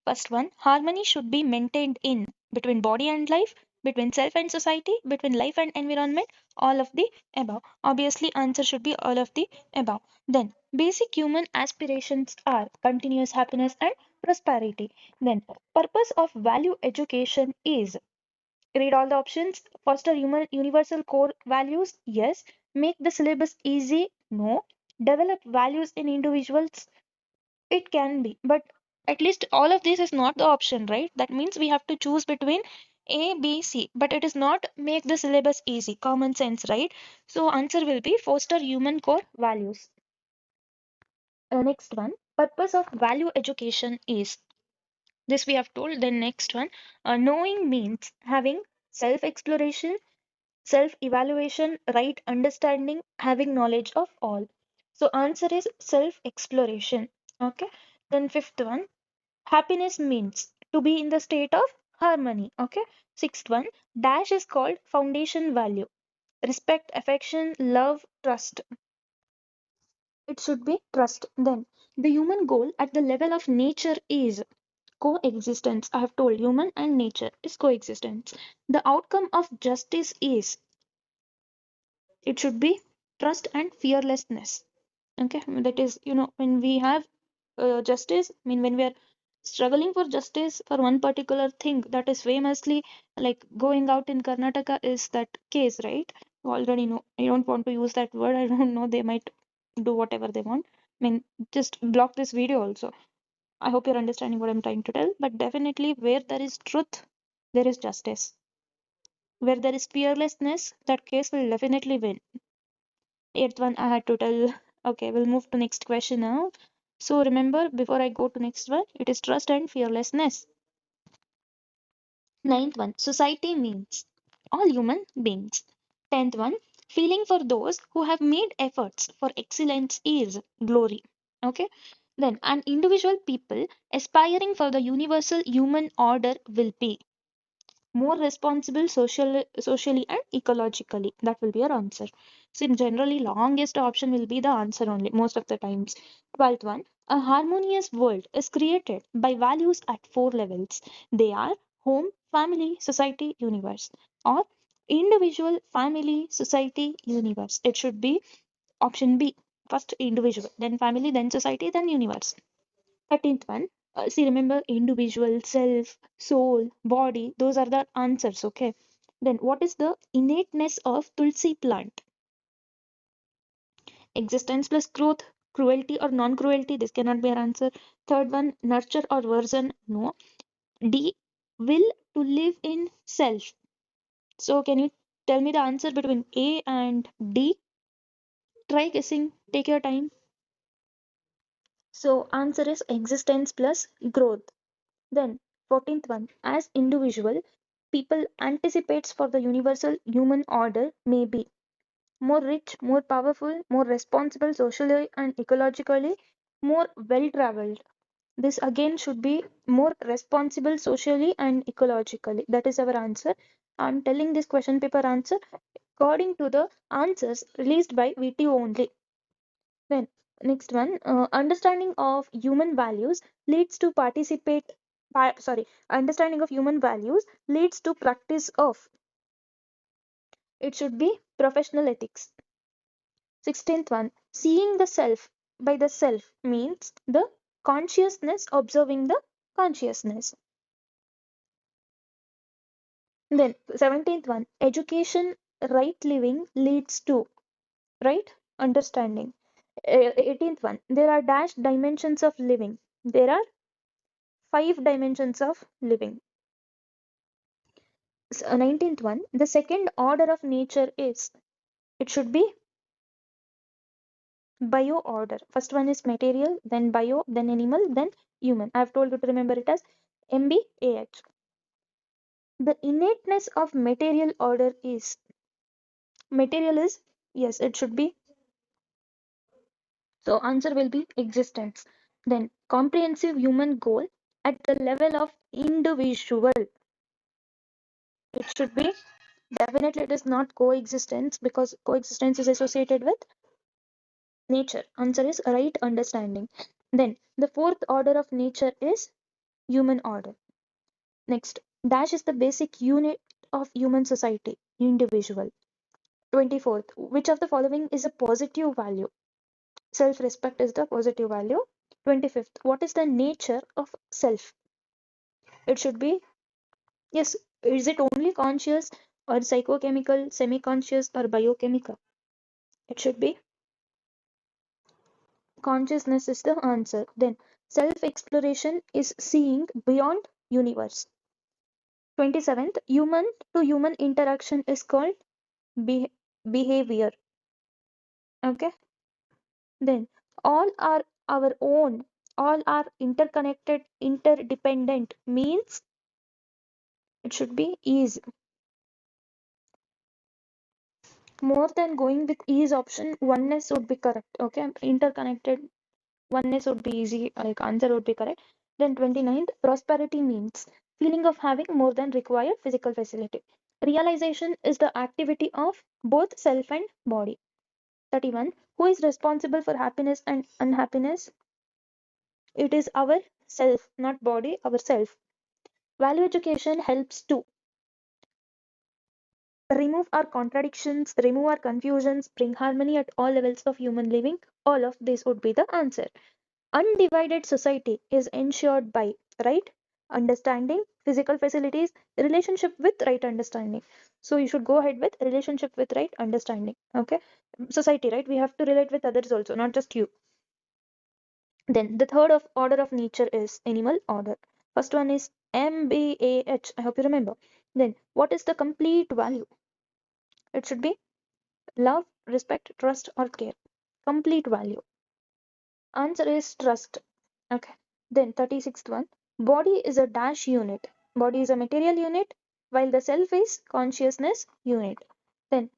First one, harmony should be maintained in between body and life, between self and society, between life and environment, all of the above. Obviously, answer should be all of the above. Then, basic human aspirations are continuous happiness and prosperity. Then, purpose of value education is. Read all the options. Foster human universal core values. Yes. Make the syllabus easy. No. Develop values in individuals. It can be, but at least all of this is not the option, right? That means we have to choose between A, B, C, but it is not make the syllabus easy. Common sense, right? So answer will be foster human core values. Next one, purpose of value education is. This we have told. Then next one, knowing means having self exploration, self evaluation, right understanding, having knowledge of all. So answer is self exploration. Okay. Then fifth one, happiness means to be in the state of harmony. Okay. Sixth one, dash is called foundation value. Respect, affection, love, trust. It should be trust. Then the human goal at the level of nature is coexistence. I have told human and nature is coexistence. The outcome of justice is, it should be trust and fearlessness. Okay, that is, when we have justice, I mean, when we are struggling for justice for one particular thing that is famously like going out in Karnataka is that case, right? You already know. I don't want to use that word. I don't know. They might do whatever they want. I mean, just block this video also. I hope you're understanding what I'm trying to tell. But definitely, where there is truth, there is justice. Where there is fearlessness, that case will definitely win. Eighth one I had to tell. Okay, we'll move to next question now. So remember, before I go to next one, it is trust and fearlessness. Ninth one, society means all human beings. Tenth one, feeling for those who have made efforts for excellence is glory. Okay. Then an individual people aspiring for the universal human order will be more responsible socially and ecologically. That will be your answer. So generally, longest option will be the answer only most of the times. 12th one, a harmonious world is created by values at four levels. They are home, family, society, universe, or individual, family, society, universe. It should be option B. First individual, then family, then society, then universe. 13th one, see, remember individual, self, soul, body, those are the answers. Okay. Then what is the innateness of Tulsi plant? Existence plus growth, cruelty or non-cruelty, this cannot be our answer. Third one, nurture or version, no. D, will to live in self. So can you tell me the answer between A and D? Try guessing, take your time. So answer is existence plus growth. Then 14th one, as individual, people anticipates for the universal human order may be more rich, more powerful, more responsible socially and ecologically, more well traveled. This again should be more responsible socially and ecologically. That is our answer. I'm telling this question paper answer according to the answers released by VTO only. Then next one, understanding of human values leads to understanding of human values leads to practice of. It should be professional ethics. 16th one, seeing the self by the self means the consciousness observing the consciousness. Then 17th one, education, right living leads to right understanding. 18th one, there are dash dimensions of living. There are five dimensions of living. 19th one, the second order of nature is, it should be bio order. First one is material, then bio, then animal, then human. I have told you to remember it as MBAH. The innateness of material order is, material is, yes, it should be. So answer will be existence. Then comprehensive human goal at the level of individual. It should be, definitely it is not coexistence because coexistence is associated with nature. Answer is right understanding. Then the fourth order of nature is human order. Next, dash is the basic unit of human society, individual. 24th, which of the following is a positive value? Self respect is the positive value. 25th, what is the nature of self? It should be, yes, is it only conscious or psychochemical, semi conscious, or biochemical? It should be consciousness is the answer. Then self exploration is seeing beyond universe. 27th, human to human interaction is called be- behavior. Okay. Then all are our own, all are interconnected, interdependent means it should be ease. More than going with ease option, oneness would be correct. Okay. Interconnected, oneness would be easy, like answer would be correct. Then 29th, prosperity means feeling of having more than required physical facility. Realization is the activity of both self and body. 31, who is responsible for happiness and unhappiness? It is our self, not body, our self. Value education helps to remove our contradictions, remove our confusions, bring harmony at all levels of human living. All of this would be the answer. Undivided society is ensured by right understanding, physical facilities, relationship with right understanding. So you should go ahead with relationship with right understanding. Okay. Society, right? We have to relate with others also, not just you. Then the third of order of nature is animal order. First one is MBAH. I hope you remember. Then what is the complete value? It should be love, respect, trust, or care. Complete value. Answer is trust. Okay. Then 36th one. Body is a dash unit. Body is a material unit, while the self is consciousness unit. Then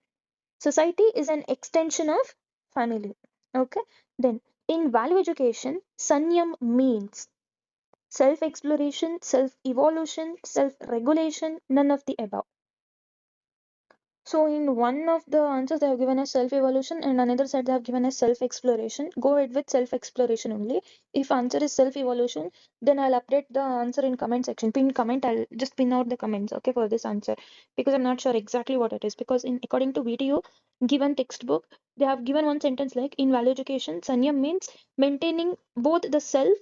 society is an extension of family. Okay. Then in value education, Sanyam means self exploration, self evolution, self regulation, none of the above. So in one of the answers they have given us self-evolution and another side they have given us self-exploration. Go ahead with self-exploration only. If answer is self-evolution, then I'll update the answer in comment section. Pin comment, I'll just pin out the comments, okay, for this answer. Because I'm not sure exactly what it is. Because in according to VTU, given textbook, they have given one sentence like in value education, Sanyam means maintaining both the self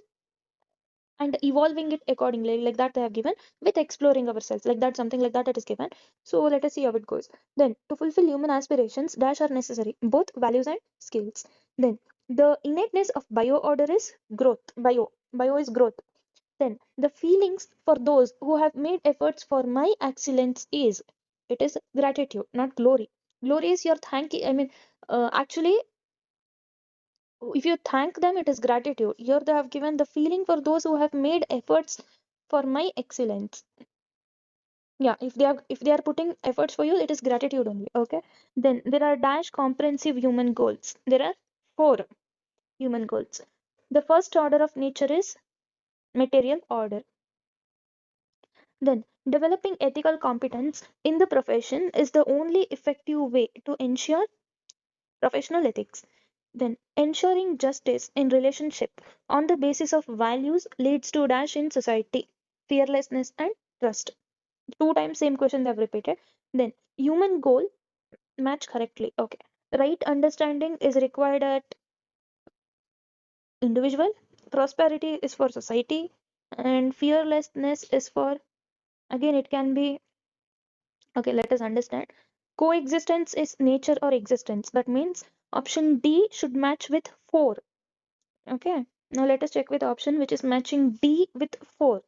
and evolving it accordingly, like that they have given, with exploring ourselves, like that, something like that it is given. So let us see how it goes. Then to fulfill human aspirations, dash are necessary, both values and skills. Then the innateness of bio order is growth. Bio is growth. Then the feelings for those who have made efforts for my excellence is, it is gratitude, not glory. Glory is your thank, I mean, actually if you thank them, it is gratitude. Here they have given the feeling for those who have made efforts for my excellence. Yeah, if they are putting efforts for you, it is gratitude only. Okay. Then there are dash comprehensive human goals. There are four human goals. The first order of nature is material order. Then developing ethical competence in the profession is the only effective way to ensure professional ethics. Then, ensuring justice in relationship on the basis of values leads to dash in society, fearlessness and trust. Two times same question they have repeated. Then, human goal match correctly. Okay. Right understanding is required at individual, prosperity is for society, and fearlessness is for, again, it can be, okay, let us understand. Coexistence is nature or existence. That means option D should match with 4. Okay, now let us check with option which is matching D with 4.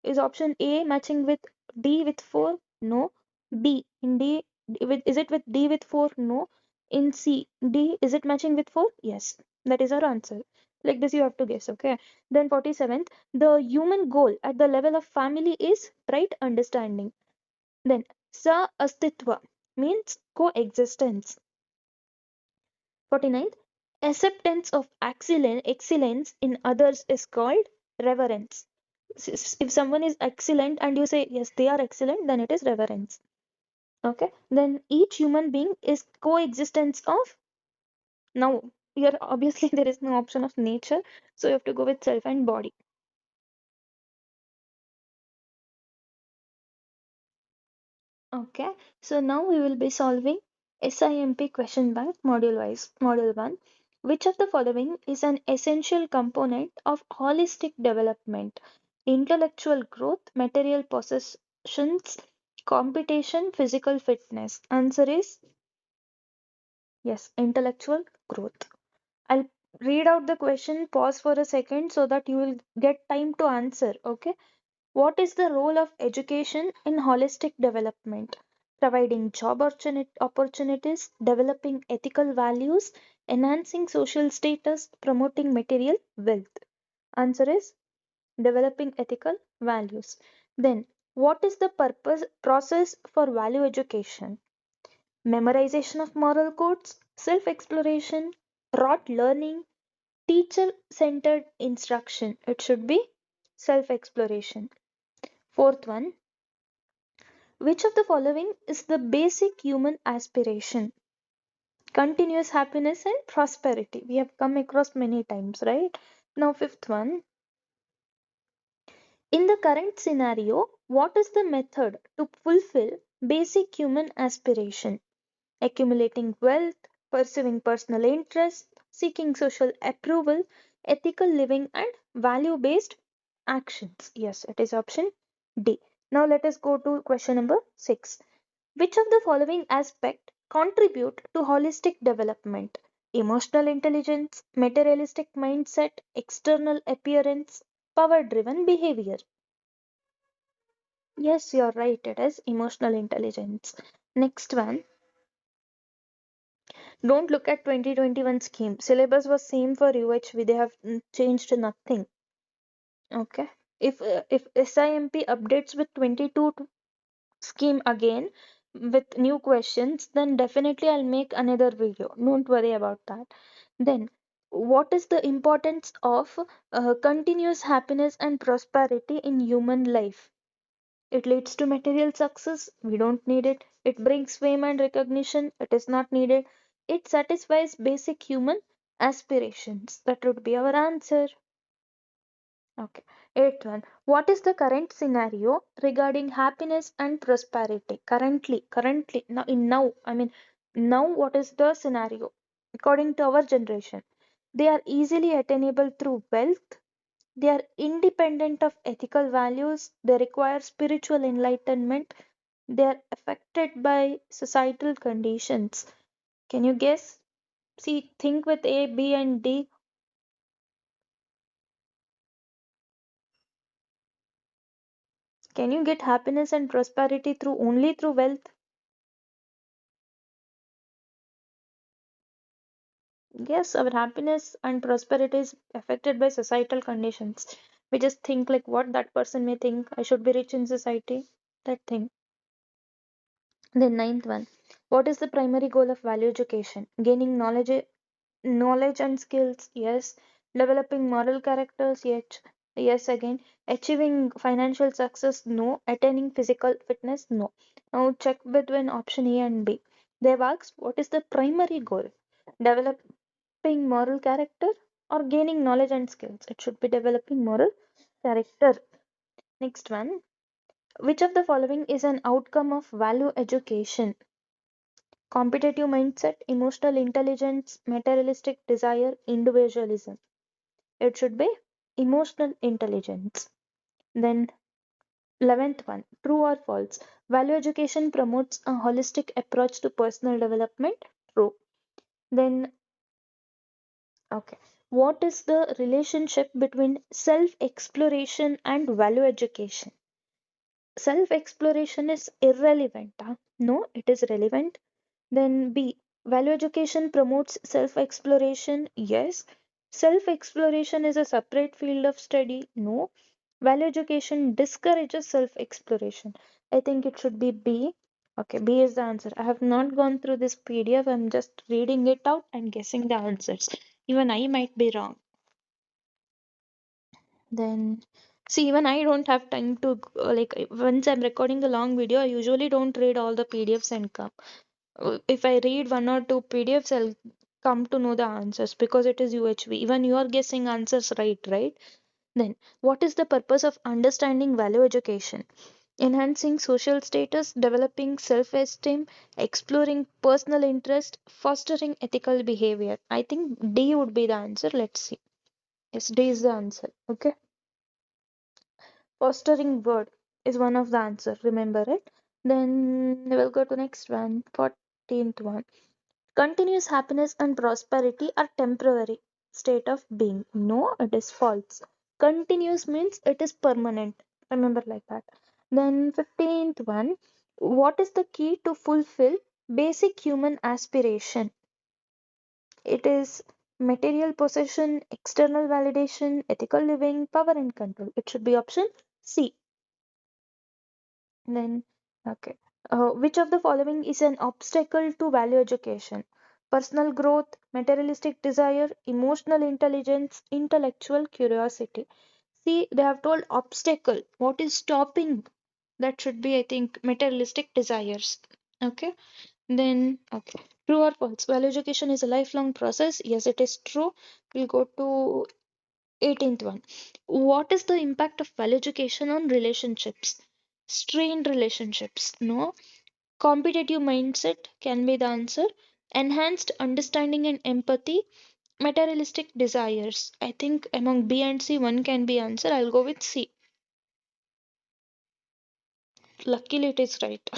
Is option A matching with D with 4? No. B in D with, is it with D with 4? No. In C, D, is it matching with 4? Yes. That is our answer. Like this you have to guess, okay? Then 47th, the human goal at the level of family is right understanding. Then sa astitva means coexistence. 49th, acceptance of excellence in others is called reverence. If someone is excellent and you say yes they are excellent, then it is reverence. Okay. Then each human being is coexistence of, now here obviously there is no option of nature, so you have to go with self and body. Okay, so now we will be solving SIMP question bank module wise. Module 1. Which of the following is an essential component of holistic development? Intellectual growth, material possessions, competition, physical fitness. Answer is yes, intellectual growth. I'll read out the question, pause for a second so that you will get time to answer. Okay. What is the role of education in holistic development? Providing job opportunities, developing ethical values, enhancing social status, promoting material wealth. Answer is developing ethical values. Then, what is the purpose process for value education? Memorization of moral codes, self exploration, rote learning, teacher centered instruction. It should be self exploration. Fourth one, which of the following is the basic human aspiration? Continuous happiness and prosperity. We have come across many times, right? Now, fifth one, in the current scenario, what is the method to fulfill basic human aspiration? Accumulating wealth, pursuing personal interests, seeking social approval, ethical living, and value based actions. Yes, it is option D. Now let us go to question number 6. Which of the following aspect contribute to holistic development? Emotional intelligence, materialistic mindset, external appearance, power driven behavior. Yes, you're right. It is emotional intelligence. Next one. Don't look at 2021 scheme. Syllabus was same for UHV. They have changed nothing. Okay. If SIMP updates with 22 scheme again with new questions, then definitely I'll make another video. Don't worry about that. Then, what is the importance of continuous happiness and prosperity in human life? It leads to material success. We don't need it. It brings fame and recognition. It is not needed. It satisfies basic human aspirations. That would be our answer. Okay. Eighth one. What is the current scenario regarding happiness and prosperity? Currently, now, what is the scenario? According to our generation, they are easily attainable through wealth, they are independent of ethical values, they require spiritual enlightenment, they are affected by societal conditions. Can you guess? See, think with A, B, and D. Can you get happiness and prosperity through only through wealth? Yes, our happiness and prosperity is affected by societal conditions. We just think like what that person may think. I should be rich in society. That thing. The ninth one. What is the primary goal of value education? Gaining knowledge and skills, yes. Developing moral characters, yes. Yes again. Achieving financial success, no. Attaining physical fitness, no. Now check between option A and B. They've asked what is the primary goal? Developing moral character or gaining knowledge and skills? It should be developing moral character. Next one. Which of the following is an outcome of value education? Competitive mindset, emotional intelligence, materialistic desire, individualism. It should be emotional intelligence. Then 11th one, true or false? Value education promotes a holistic approach to personal development. True. Then, okay. What is the relationship between self exploration and value education? Self exploration is irrelevant. Huh? No, it is relevant. Then B, value education promotes self exploration. Yes. Self exploration is a separate field of study. No. Value education discourages self exploration. I think it should be B. Okay, B is the answer. I have not gone through this PDF. I'm just reading it out and guessing the answers. Even I might be wrong. Then, see, even I don't have time to, once I'm recording a long video, I usually don't read all the PDFs and come. If I read one or two PDFs, I'll come to know the answers because it is UHV. Even you are guessing answers right? Then, what is the purpose of understanding value education? Enhancing social status, developing self esteem, exploring personal interest, fostering ethical behavior. I think D would be the answer. Let's see. Yes, D is the answer. Okay. Fostering word is one of the answer. Remember it. Then we'll go to next one. 14th one. Continuous happiness and prosperity are temporary state of being. No, it is false. Continuous means it is permanent. Remember like that. Then 15th one. What is the key to fulfill basic human aspiration? It is material possession, external validation, ethical living, power and control. It should be option C. Then, okay. Which of the following is an obstacle to value education? Personal growth, materialistic desire, emotional intelligence, intellectual curiosity. See, they have told obstacle. What is stopping? That should be, I think, materialistic desires. Okay. Then, okay. True or false? Value education is a lifelong process. Yes, it is true. We'll go to 18th one. What is the impact of value education on relationships? Strained relationships. No. Competitive mindset can be the answer. Enhanced understanding and empathy. Materialistic desires. I think among B and C, one can be answer. I'll go with C. Luckily, it is right.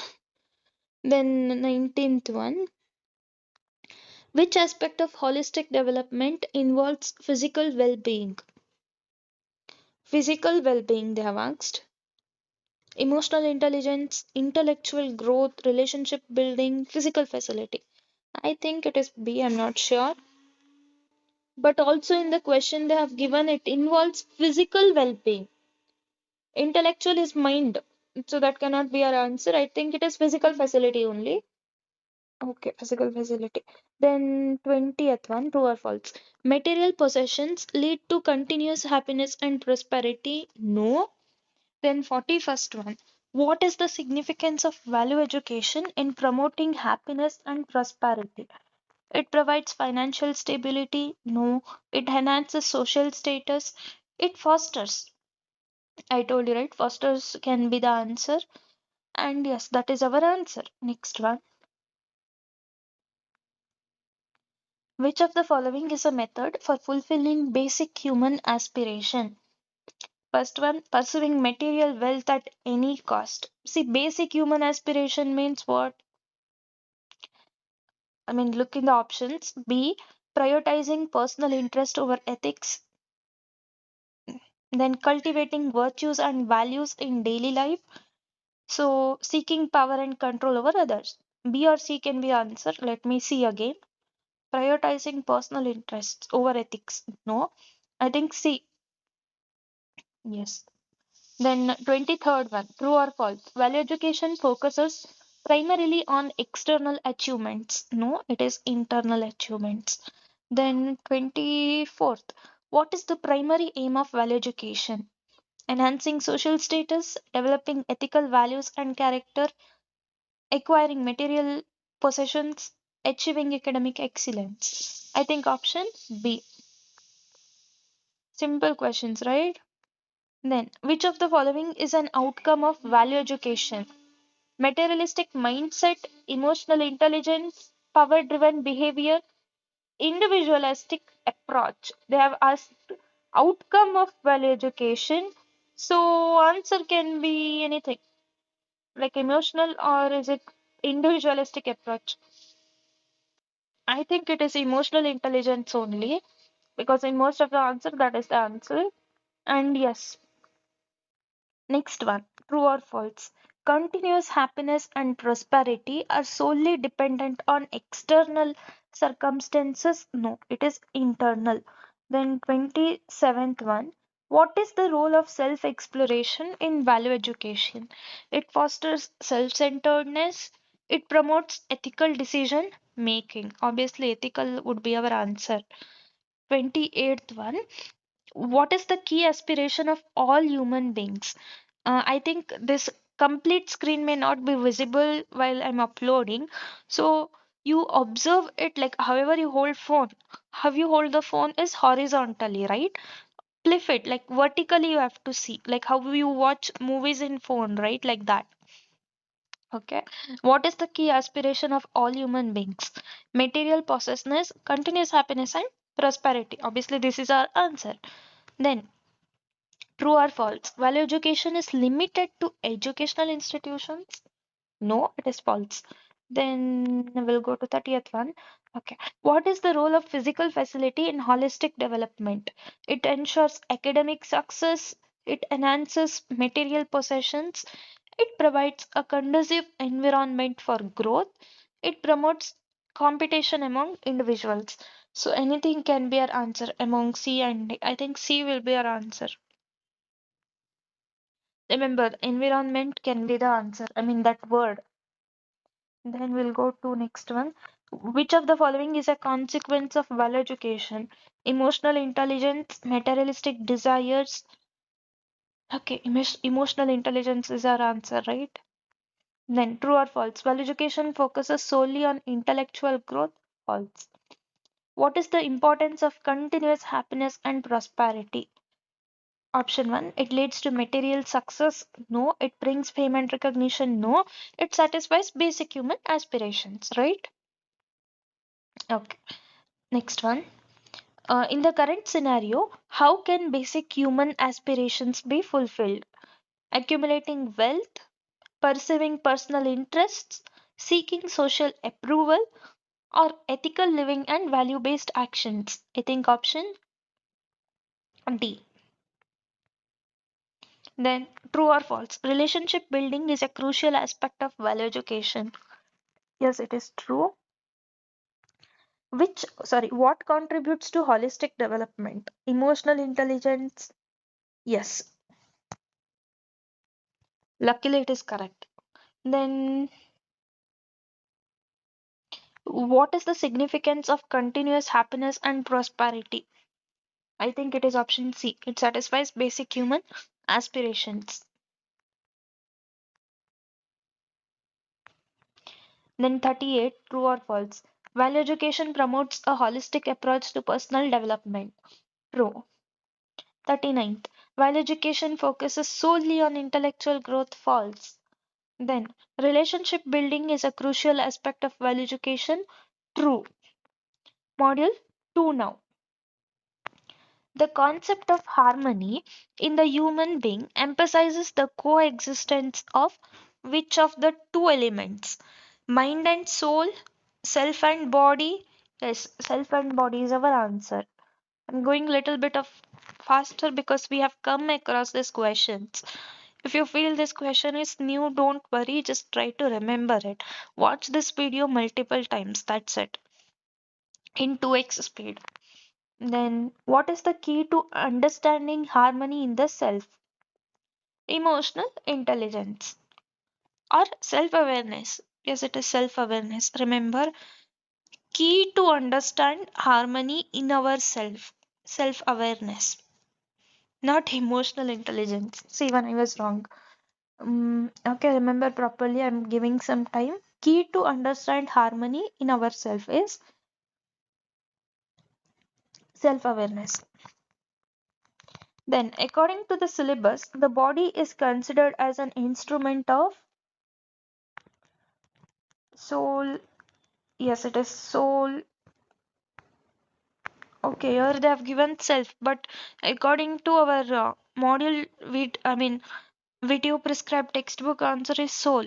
Then 19th one. Which aspect of holistic development involves physical well-being? Physical well-being, they have asked. Emotional intelligence, intellectual growth, relationship building, physical facility. I think it is B, I'm not sure. But also in the question they have given it involves physical well-being. Intellectual is mind. So that cannot be our answer. I think it is physical facility only. Okay, physical facility. Then 20th one, true or false? Material possessions lead to continuous happiness and prosperity. No. Then 41st one. What is the significance of value education in promoting happiness and prosperity? It provides financial stability. No. It enhances social status. It fosters. I told you, right? Fosters can be the answer. And yes, that is our answer. Next one. Which of the following is a method for fulfilling basic human aspiration? First one, pursuing material wealth at any cost. See, basic human aspiration means what? I mean, look in the options. B, prioritizing personal interest over ethics. Then cultivating virtues and values in daily life. So, seeking power and control over others. B or C can be answered. Let me see again. Prioritizing personal interests over ethics. No. I think C. Yes. Then 23rd one, true or false? Value education focuses primarily on external achievements. No, it is internal achievements. Then 24th, what is the primary aim of value education? Enhancing social status, developing ethical values and character, acquiring material possessions, achieving academic excellence. I think option B. Simple questions, right? Then, which of the following is an outcome of value education? Materialistic mindset, emotional intelligence, power driven behavior, individualistic approach. They have asked outcome of value education. So, answer can be anything like emotional or is it individualistic approach? I think it is emotional intelligence only because in most of the answer that is the answer. And yes, next one, true or false? Continuous happiness and prosperity are solely dependent on external circumstances. No, it is internal. Then 27th one. What is the role of self exploration in value education? It fosters self centeredness. It promotes ethical decision making. Obviously, ethical would be our answer. 28th one, what is the key aspiration of all human beings? I think this complete screen may not be visible while I'm uploading. So you observe it like however you hold phone. How you hold the phone is horizontally, right? Flip it like vertically you have to see. Like how you watch movies in phone, right? Like that. Okay. What is the key aspiration of all human beings? Material possessiveness, continuous happiness, and prosperity. Obviously, this is our answer. Then true or false? Value education is limited to educational institutions? No, it is false. Then we'll go to 30th one. Okay. What is the role of physical facility in holistic development? It ensures academic success, it enhances material possessions, it provides a conducive environment for growth, it promotes competition among individuals. So anything can be our answer among C and D. I think C will be our answer. Remember, environment can be the answer. I mean, that word. Then we'll go to next one. Which of the following is a consequence of value education? Emotional intelligence, materialistic desires, Okay, emotional intelligence is our answer, right? Then true or false? Well, education focuses solely on intellectual growth. False. What is the importance of continuous happiness and prosperity? Option 1, it leads to material success. No. It brings fame and recognition. No. It satisfies basic human aspirations, right? Okay. Next one. In the current scenario, how can basic human aspirations be fulfilled? Accumulating wealth, pursuing personal interests, seeking social approval, or ethical living and value based actions? I think option D. Then, true or false? Relationship building is a crucial aspect of well education. Yes, it is true. What contributes to holistic development? Emotional intelligence? Yes, luckily it is correct. Then, what is the significance of continuous happiness and prosperity? I think it is option C. It satisfies basic human aspirations. Then 38, true or false? While education promotes a holistic approach to personal development. True. 39th. While education focuses solely on intellectual growth. False. Then relationship building is a crucial aspect of well education. True. Module 2 now. The concept of harmony in the human being emphasizes the coexistence of which of the two elements? Mind and soul, self and body. Yes, self and body is our answer. I'm going a little bit of faster because we have come across these questions. If you feel this question is new, don't worry, just try to remember it. Watch this video multiple times, that's it, in 2x speed. Then, what is the key to understanding harmony in the self? Emotional intelligence or self awareness? Yes, it is self awareness. Remember, key to understand harmony in ourself, self awareness, not emotional intelligence. See, when I was wrong. Okay, remember properly. I'm giving some time. Key to understand harmony in ourself is self awareness. Then, according to the syllabus, the body is considered as an instrument of soul. Yes, it is soul. Okay, here they have given self, but according to our module, video prescribed textbook answer is soul.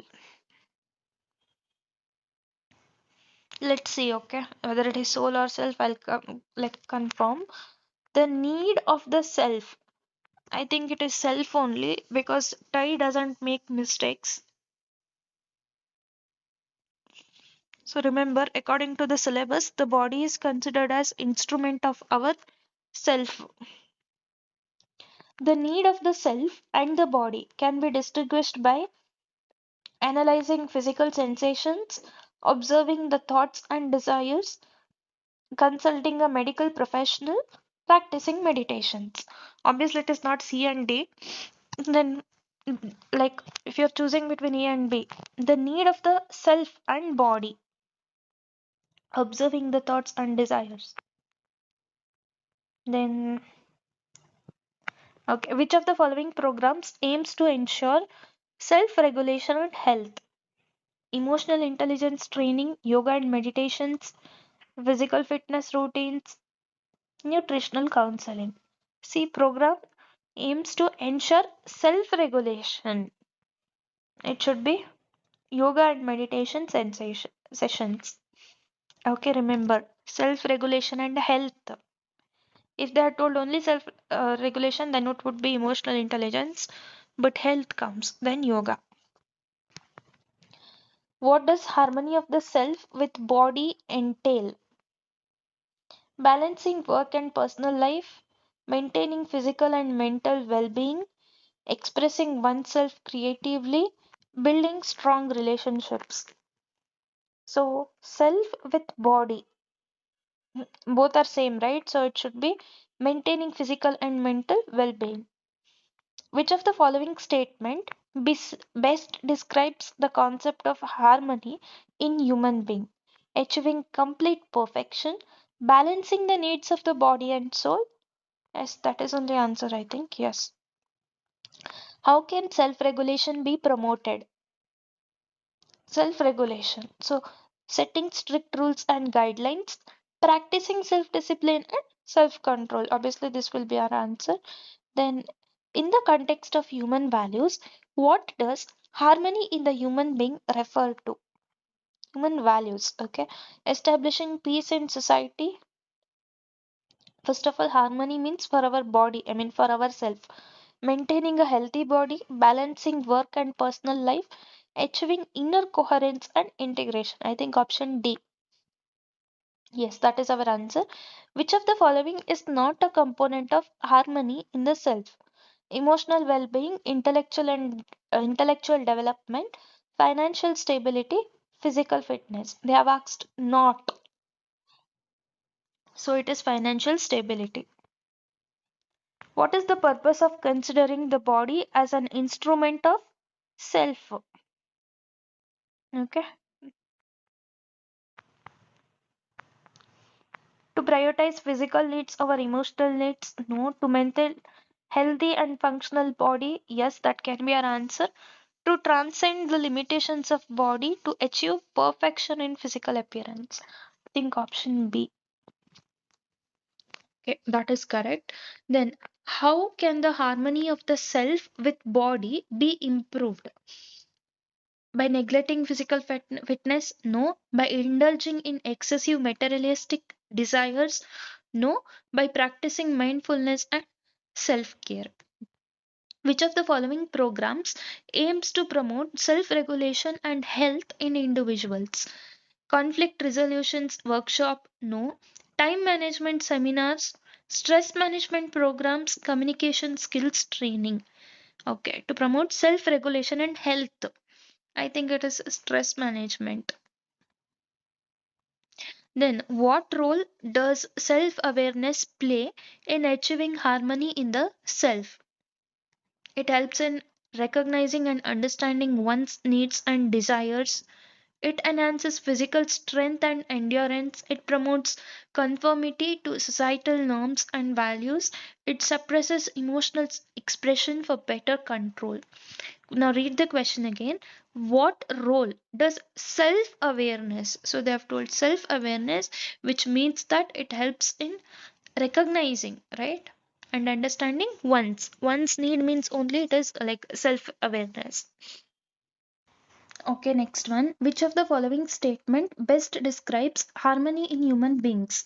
Let's see, okay, whether it is soul or self. Let confirm. The need of the self. I think it is self only because Tai doesn't make mistakes. So remember, according to the syllabus, the body is considered as instrument of our self. The need of the self and the body can be distinguished by analyzing physical sensations, observing the thoughts and desires, consulting a medical professional, practicing meditations. Obviously, it is not C and D. Then, like if you're choosing between A and B, the need of the self and body, observing the thoughts and desires. Then, okay, which of the following programs aims to ensure self regulation and health? Emotional intelligence training, yoga and meditations, physical fitness routines, nutritional counseling. C program aims to ensure self regulation. It should be yoga and meditation sensation sessions. Okay, remember self regulation and health. If they are told only self regulation, then it would be emotional intelligence, but health comes, then yoga. What does harmony of the self with body entail? Balancing work and personal life, maintaining physical and mental well being, expressing oneself creatively, building strong relationships. So, self with body, both are same, right? So, it should be maintaining physical and mental well being. Which of the following statement best describes the concept of harmony in human being? Achieving complete perfection, balancing the needs of the body and soul. Yes, that is only answer, I think. Yes. How can self-regulation be promoted? Self-regulation. So, setting strict rules and guidelines, practicing self-discipline and self-control. Obviously, this will be our answer. Then, in the context of human values, what does harmony in the human being refer to? Human values, okay? Establishing peace in society. First of all, harmony means for our body, I mean for ourselves. Maintaining a healthy body, balancing work and personal life, achieving inner coherence and integration. I think option D. Yes, that is our answer. Which of the following is not a component of harmony in the self? Emotional well-being, intellectual development, financial stability, physical fitness. They have asked not. So it is financial stability. What is the purpose of considering the body as an instrument of self? Okay. To prioritize physical needs over emotional needs? No. To maintain healthy and functional body? Yes, that can be our answer. To transcend the limitations of body to achieve perfection in physical appearance. Think option B. Okay, that is correct. Then, how can the harmony of the self with body be improved? By neglecting physical fitness? No. By indulging in excessive materialistic desires? No. By practicing mindfulness and self care. Which of the following programs aims to promote self regulation and health in individuals? Conflict resolutions workshop? No. Time management seminars, stress management programs, communication skills training. Okay, to promote self regulation and health. I think it is stress management. Then, what role does self awareness play in achieving harmony in the self? It helps in recognizing and understanding one's needs and desires. It enhances physical strength and endurance. It promotes conformity to societal norms and values. It suppresses emotional expression for better control. Now, read the question again. What role does self awareness? So, they have told self awareness, which means that it helps in recognizing, right? And understanding one's need means only it is like self awareness. Okay, next one. Which of the following statement best describes harmony in human beings?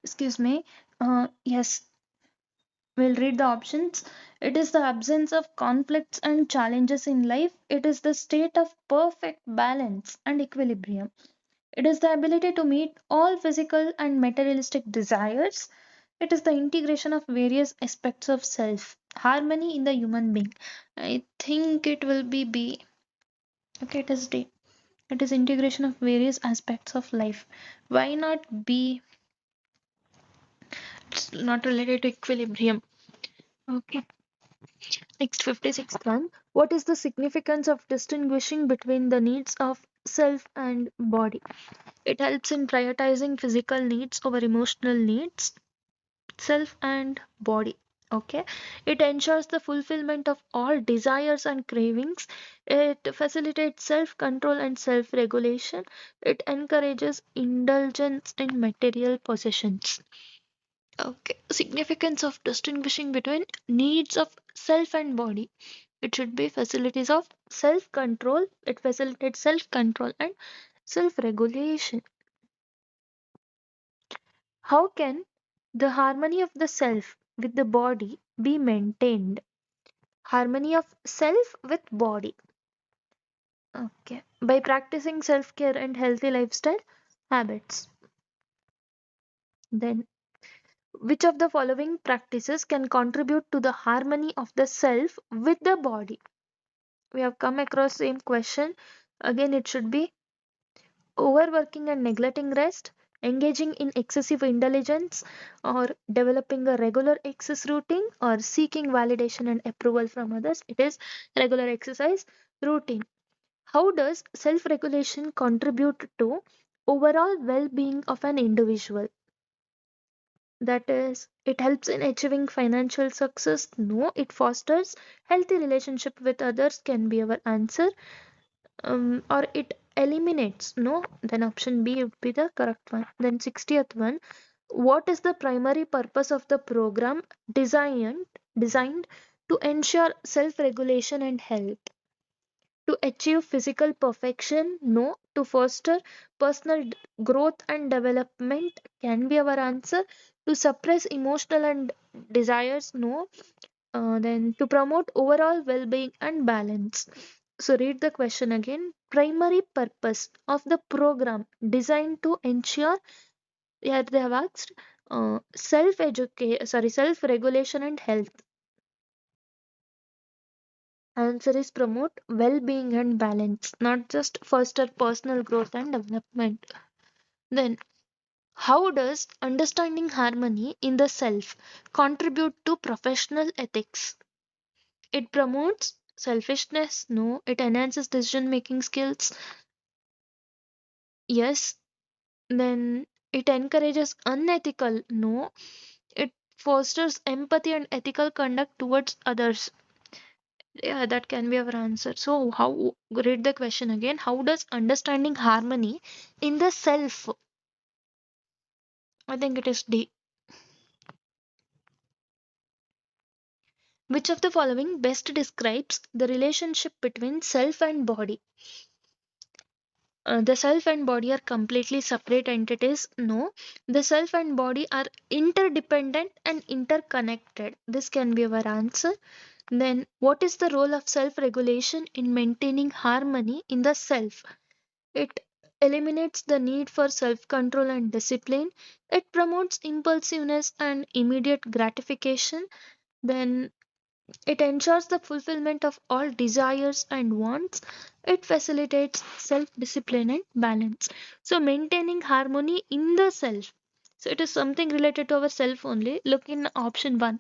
Excuse me. Yes, we'll read the options. It is the absence of conflicts and challenges in life. It is the state of perfect balance and equilibrium. It is the ability to meet all physical and materialistic desires. It is the integration of various aspects of self. Harmony in the human being. I think it will be B. Okay, it is D. It is integration of various aspects of life. Why not B? It's not related to equilibrium. Okay. Next 56th one. What is the significance of distinguishing between the needs of self and body? It helps in prioritizing physical needs over emotional needs, self and body. Okay. It ensures the fulfillment of all desires and cravings. It facilitates self control and self regulation. It encourages indulgence in material possessions. Okay. Significance of distinguishing between needs of self and body. It should be facilities of self control. It facilitates self control and self regulation. How can the harmony of the self with the body be maintained? Harmony of self with body. Okay. By practicing self care and healthy lifestyle habits. Then, which of the following practices can contribute to the harmony of the self with the body? We have come across same question. Again, it should be overworking and neglecting rest, engaging in excessive intelligence, or developing a regular exercise routine, or seeking validation and approval from others. It is regular exercise routine. How does self regulation contribute to overall well being of an individual? That is, it helps in achieving financial success. No, it fosters healthy relationship with others, can be our answer. Or it eliminates. No, then option B would be the correct one. Then 60th one, what is the primary purpose of the program designed to ensure self regulation and health? To achieve physical perfection? No. To foster personal growth and development, can be our answer. To suppress emotional and desires? No. Then to promote overall well being and balance. So, read the question again. Primary purpose of the program designed to ensure, yeah, they have asked, self regulation and health. Answer is promote well being and balance, not just foster personal growth and development. Then, how does understanding harmony in the self contribute to professional ethics? It promotes selfishness? No. It enhances decision making skills? Yes. Then it encourages unethical? No. It fosters empathy and ethical conduct towards others? Yeah, that can be our answer. So, how, read the question again. How does understanding harmony in the self? I think it is D. Which of the following best describes the relationship between self and body? The self and body are completely separate entities. No. The self and body are interdependent and interconnected. This can be our answer. Then, what is the role of self regulation in maintaining harmony in the self? It eliminates the need for self control and discipline. It promotes impulsiveness and immediate gratification. Then it ensures the fulfillment of all desires and wants. It facilitates self discipline and balance. So, maintaining harmony in the self. So, it is something related to our self only. Look in option 1.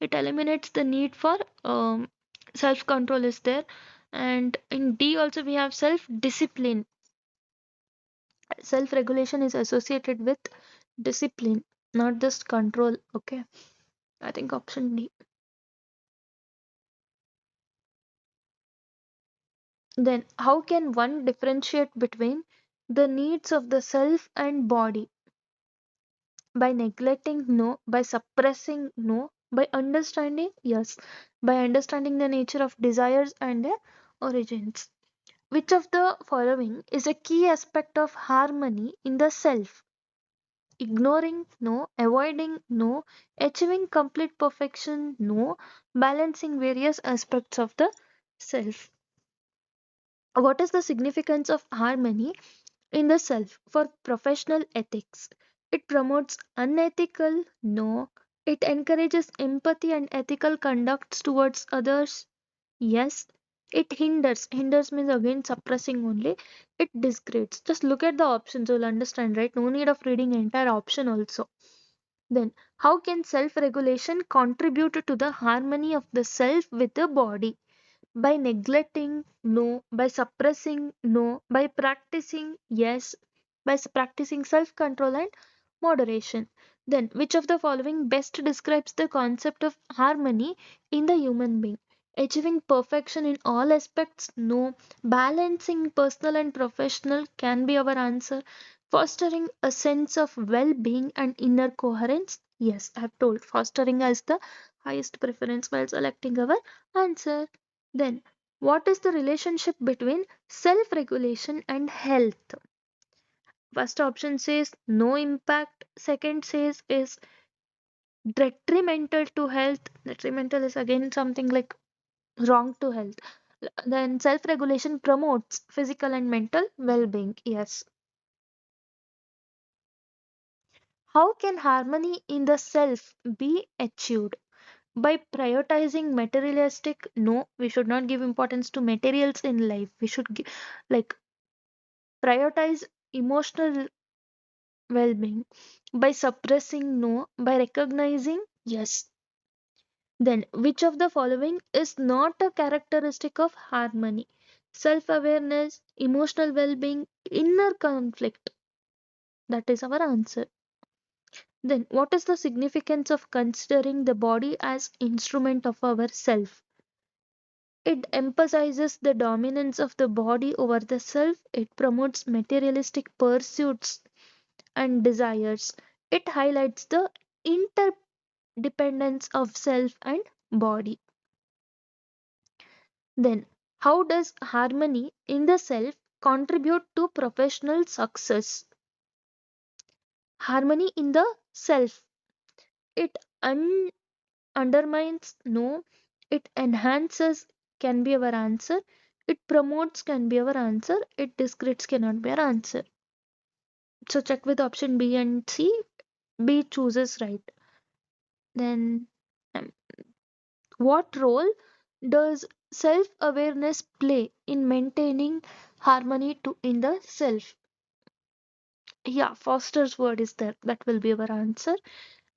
It eliminates the need for self control, is there. And in D also, we have self discipline. Self regulation is associated with discipline, not just control. Okay, I think option D. Then, how can one differentiate between the needs of the self and body? By neglecting? No. By suppressing? No. By understanding? Yes. By understanding the nature of desires and their origins. Which of the following is a key aspect of harmony in the self? Ignoring? No. Avoiding? No. Achieving complete perfection? No. Balancing various aspects of the self. What is the significance of harmony in the self for professional ethics? It promotes unethical? No. It encourages empathy and ethical conducts towards others? Yes. It hinders. Hinders means again suppressing only. It disgrades. Just look at the options, you'll understand, right? No need of reading entire option also. Then, how can self regulation contribute to the harmony of the self with the body? By neglecting? No. By suppressing? No. By practicing? Yes. By practicing self control and moderation. Then, which of the following best describes the concept of harmony in the human being? Achieving perfection in all aspects? No. Balancing personal and professional, can be our answer. Fostering a sense of well being and inner coherence? Yes, I have told fostering as the highest preference while selecting our answer. Then, what is the relationship between self regulation and health? First option says no impact, second says is detrimental to health. Detrimental is again something like wrong to health. Then, self regulation promotes physical and mental well being. Yes. How can harmony in the self be achieved? By prioritizing materialistic? No, we should not give importance to materials in life. We should like prioritize emotional Well being. By suppressing? No. By recognizing? Yes. Then, which of the following is not a characteristic of harmony? Self awareness, emotional well being, inner conflict. That is our answer. Then, what is the significance of considering the body as instrument of our self? It emphasizes the dominance of the body over the self. It promotes materialistic pursuits and desires. It highlights the interdependence of self and body. Then, how does harmony in the self contribute to professional success? Harmony in the self. It undermines? No. It enhances? Can be our answer. It promotes? Can be our answer. It discredits? Cannot be our answer. So check with option B and C. B chooses right. Then, um, what role does self awareness play in maintaining harmony to in the self? Yeah, Foster's word is there. That will be our answer.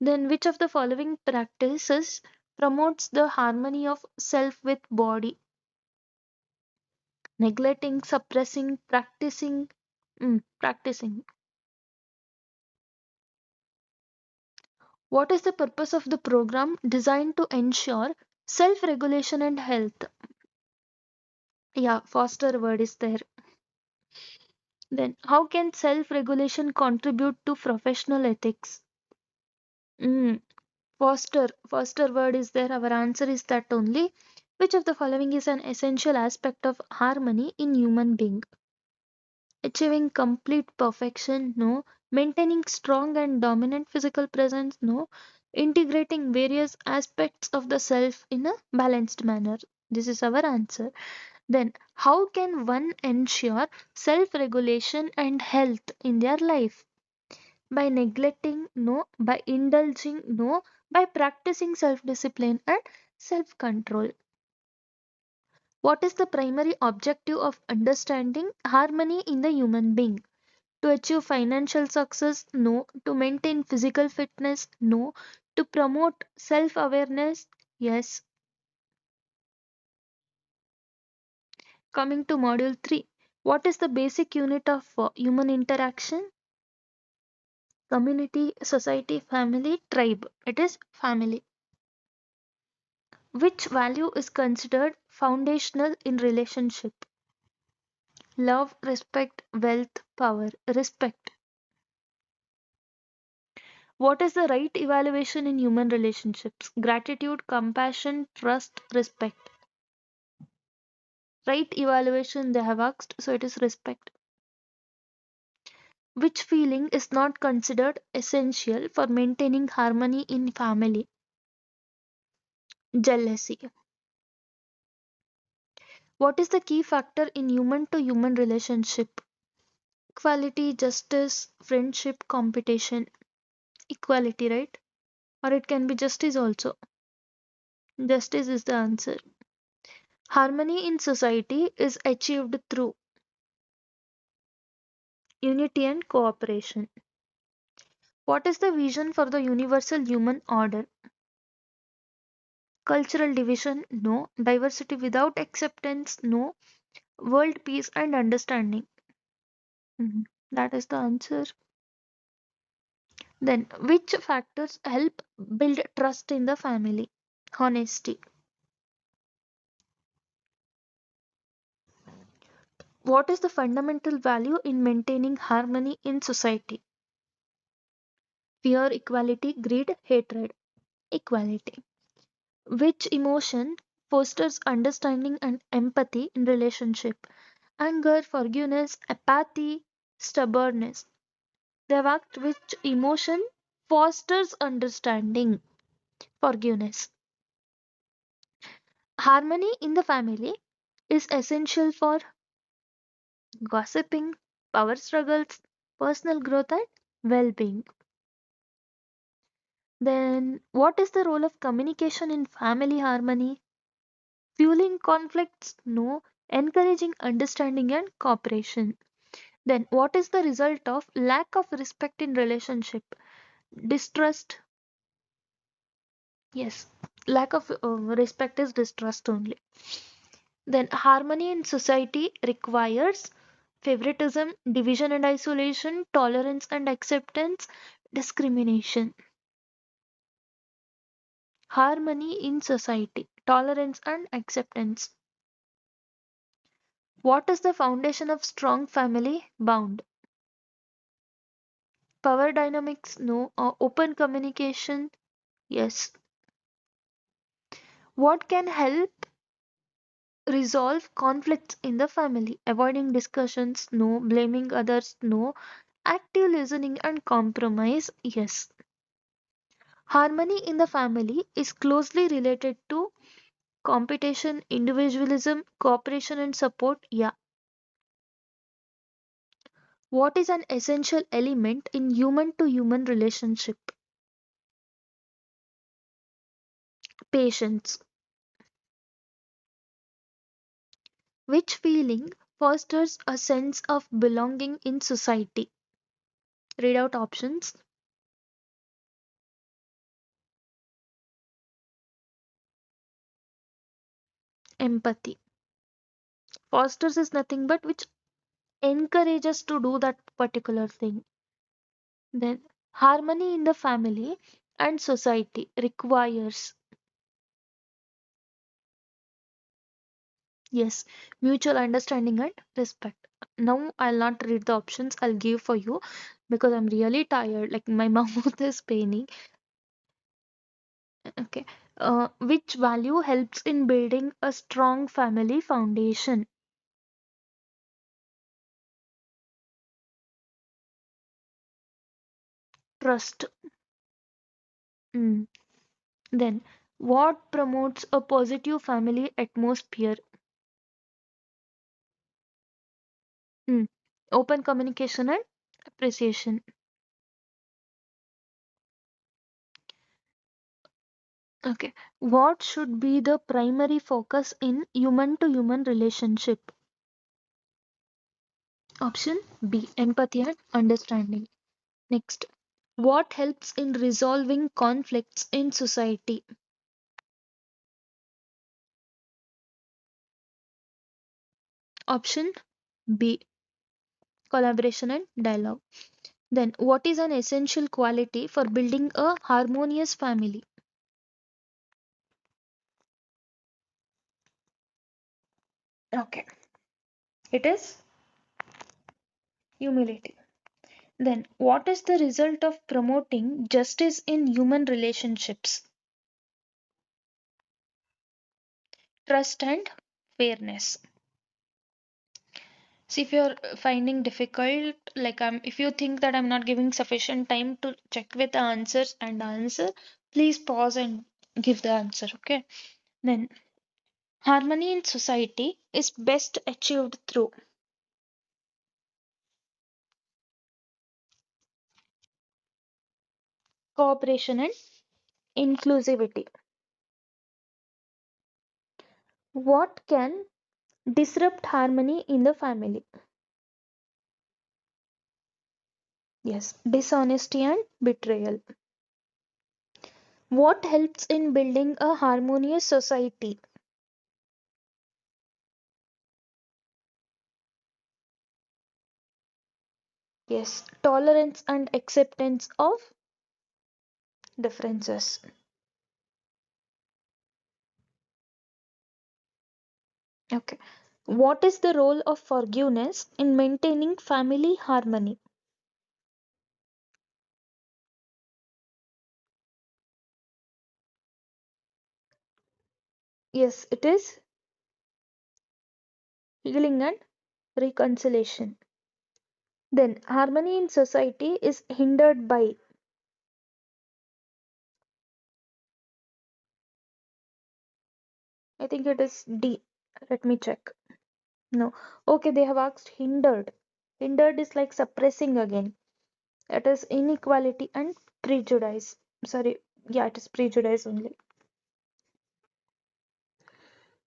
Then, which of the following practices promotes the harmony of self with body? Neglecting, suppressing, practicing. Practicing. What is the purpose of the program designed to ensure self regulation and health? Yeah, Foster word is there. Then, how can self regulation contribute to professional ethics? Mm, Foster word is there. Our answer is that only. Which of the following is an essential aspect of harmony in human being? Achieving complete perfection? No. Maintaining strong and dominant physical presence? No. Integrating various aspects of the self in a balanced manner? This is our answer. Then, how can one ensure self regulation and health in their life? By neglecting? No. By indulging? No. By practicing self discipline and self control. What is the primary objective of understanding harmony in the human being? To achieve financial success? No. To maintain physical fitness? No. To promote self awareness? Yes. Coming to module 3. What is the basic unit of human interaction? Community, society, family, tribe. It is family. Which value is considered foundational in relationship? Love, respect, wealth, power. Respect. What is the right evaluation in human relationships? Gratitude, compassion, trust, respect. Right evaluation they have asked, so it is respect. Which feeling is not considered essential for maintaining harmony in family? Jealousy. What is the key factor in human to human relationship? Equality, justice, friendship, competition. Equality, right? Or it can be justice also. Justice is the answer. Harmony in society is achieved through unity and cooperation. What is the vision for the universal human order? Cultural division? No. Diversity without acceptance? No. World peace and understanding? Mhm. That is the answer. Then, which factors help build trust in the family? Honesty. What is the fundamental value in maintaining harmony in society? Fear, equality, greed, hatred. Equality. Which emotion fosters understanding and empathy in relationship? Anger, forgiveness, apathy, stubbornness. They have asked which emotion fosters understanding? Forgiveness. Harmony in the family is essential for gossiping, power struggles, personal growth, and well being. Then, what is the role of communication in family harmony? Fueling conflicts? No. Encouraging understanding and cooperation. Then, what is the result of lack of respect in relationship? Distrust. Yes, lack of respect is distrust only. Then, harmony in society requires favoritism, division and isolation, tolerance and acceptance, discrimination. Harmony in society, tolerance and acceptance. What is the foundation of strong family bond? Power dynamics, no. Open communication, yes. What can help resolve conflicts in the family? Avoiding discussions, no. Blaming others, no. Active listening and compromise, yes. Harmony in the family is closely related to competition, individualism, cooperation, and support, yeah. What is an essential element in human to human relationship? Patience. Which feeling fosters a sense of belonging in society? Read out options. Empathy. Fosters is nothing but which encourages to do that particular thing. Then harmony in the family and society requires, yes, mutual understanding and respect. Now I'll not read the options, I'll give for you because I'm really tired, like my mouth is paining. Okay. Which value helps in building a strong family foundation? Trust. Mm. Then, what promotes a positive family atmosphere? Mm. Open communication and appreciation. Okay. What should be the primary focus in human to human relationship? Option B, empathy and understanding. Next, what helps in resolving conflicts in society? Option B, collaboration and dialogue. Then, what is an essential quality for building a harmonious family? Okay, it is humility. Then, what is the result of promoting justice in human relationships? Trust and fairness. See, if you're finding difficult, like if you think that I'm not giving sufficient time to check with the answers and answer, please pause and give the answer. Okay. Then, harmony in society is best achieved through cooperation and inclusivity. What can disrupt harmony in the family? Yes, dishonesty and betrayal. What helps in building a harmonious society? Yes, tolerance and acceptance of differences. Okay. What is the role of forgiveness in maintaining family harmony? Yes, it is healing and reconciliation. Then, harmony in society is hindered by, I think it is D. Let me check. No. Okay, they have asked hindered. Hindered is like suppressing again. It is inequality and prejudice. Sorry, yeah, it is prejudice only.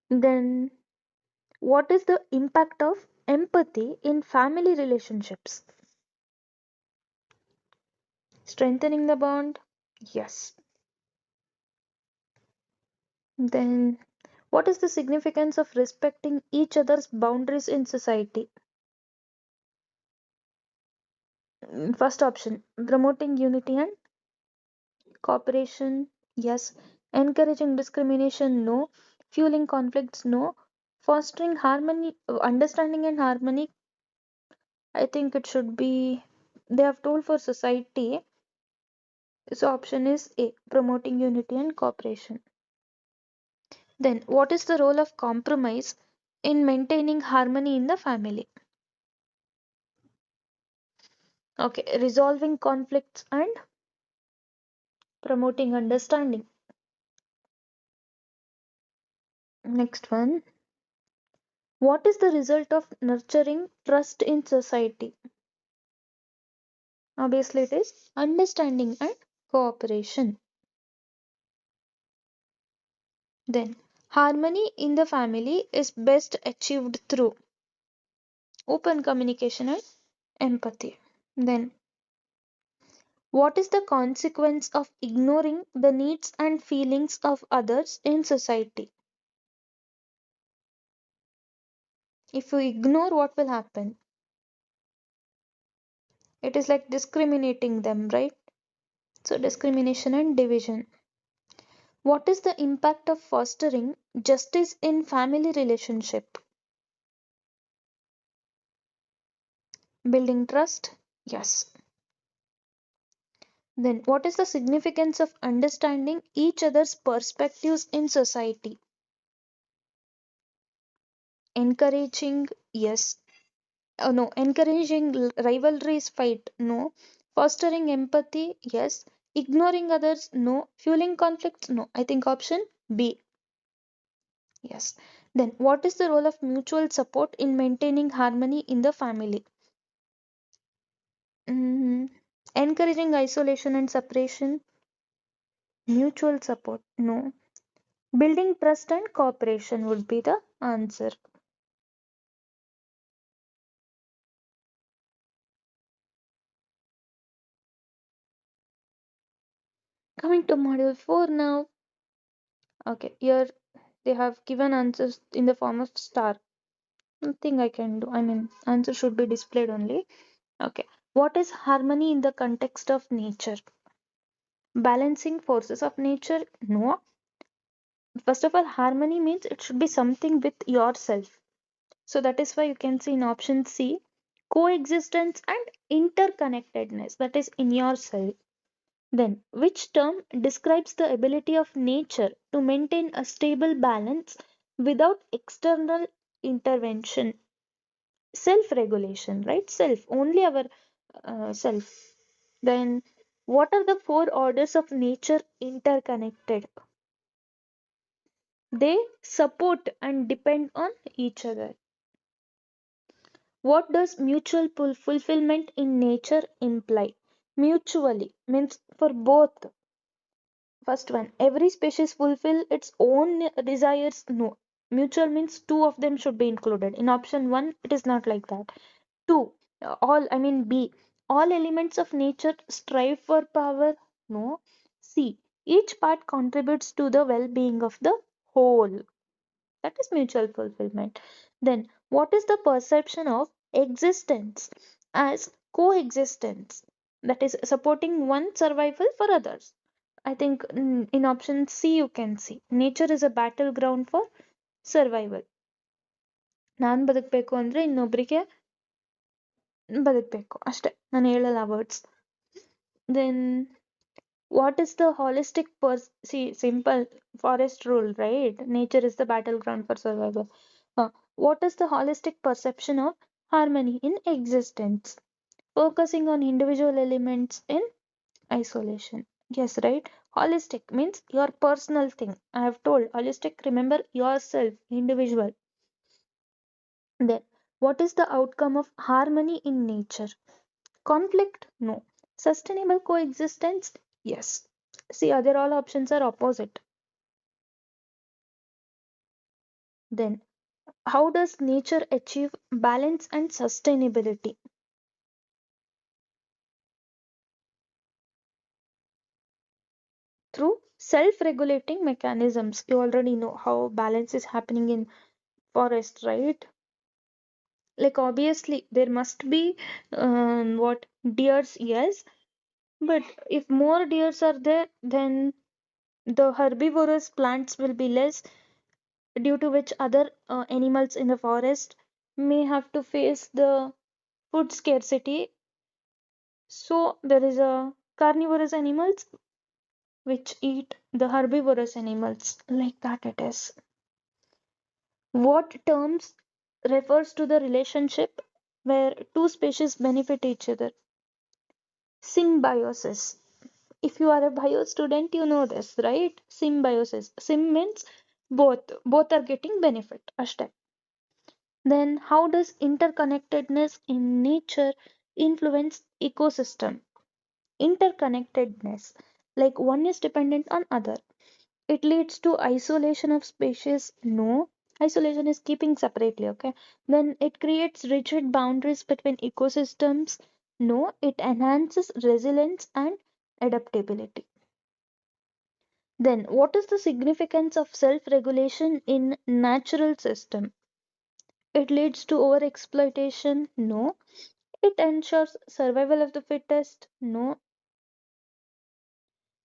Then, what is the impact of empathy in family relationships? Strengthening the bond? Yes. Then, what is the significance of respecting each other's boundaries in society? First option, promoting unity and cooperation. Yes. Encouraging discrimination? No. Fueling conflicts? No. Fostering harmony, understanding and harmony? I think it should be, they have told for society. So, option is A, promoting unity and cooperation. Then, what is the role of compromise in maintaining harmony in the family? Okay, resolving conflicts and promoting understanding. Next one. What is the result of nurturing trust in society? Obviously, it is understanding and cooperation. Then, harmony in the family is best achieved through open communication and empathy. Then, what is the consequence of ignoring the needs and feelings of others in society? If you ignore, what will happen? It is like discriminating them, right? So, discrimination and division. What is the impact of fostering justice in family relationship? Building trust? Yes. Then, what is the significance of understanding each other's perspectives in society? Encouraging? Yes. No. Encouraging rivalries fight? No. Fostering empathy? Yes. Ignoring others? No. Fueling conflicts? No. I think option B. Yes. Then, what is the role of mutual support in maintaining harmony in the family? Mhm. Encouraging isolation and separation? Mutual support? No. Building trust and cooperation would be the answer. Coming to module 4 now. Okay, here they have given answers in the form of star. Nothing I can do. I mean, answer should be displayed only. Okay. What is harmony in the context of nature? Balancing forces of nature? No. First of all, harmony means it should be something with yourself. So that is why you can see in option C, coexistence and interconnectedness, that is in yourself. Then, which term describes the ability of nature to maintain a stable balance without external intervention? Self regulation, right? Self, only our self. Then, what are the four orders of nature interconnected? They support and depend on each other. What does mutual fulfillment in nature imply? Mutually means for both. First one, every species fulfill its own desires. No. Mutual means two of them should be included. In option one, it is not like that. Two, all, I mean B, all elements of nature strive for power. No. C, each part contributes to the well being of the whole. That is mutual fulfillment. Then, what is the perception of existence as coexistence? That is supporting one survival for others. I think in option C you can see nature is a battleground for survival. ನಾನು ಬದುಕಬೇಕು ಅಂದ್ರೆ ಇನ್ನೊಬ್ರಿಗೆ ಬದುಕಬೇಕು ಅಷ್ಟೇ ನಾನು ಹೇಳಲ್ಲ words. Then what is the holistic see simple forest rule, right? Nature is the battleground for survival. What is the holistic perception of harmony in existence? Focusing on individual elements in isolation. Yes, right? Holistic means your personal thing. I have told holistic, remember yourself, individual. Then, what is the outcome of harmony in nature? Conflict? No. Sustainable coexistence? Yes. See, other all options are opposite. Then, How does nature achieve balance and sustainability? Through self-regulating mechanisms. You already know how balance is happening in forest, right? Like obviously there must be what deers, yes, but if more deers are there, then the herbivorous plants will be less, due to which other animals in the forest may have to face the food scarcity. So there is a carnivorous animals which eat the herbivorous animals, like that it is. What terms refers to the relationship where two species benefit each other? Symbiosis. If you are a bio student, you know this, right? Symbiosis. Sim means both are getting benefit. Ashte. Then how does interconnectedness in nature influence ecosystem? Interconnectedness, like one is dependent on other. It leads to isolation of species. No, isolation is keeping separately, okay? Then it creates rigid boundaries between ecosystems. No, it enhances resilience and adaptability. Then what is the significance of self-regulation in natural system? It leads to overexploitation. No. It ensures survival of the fittest. No.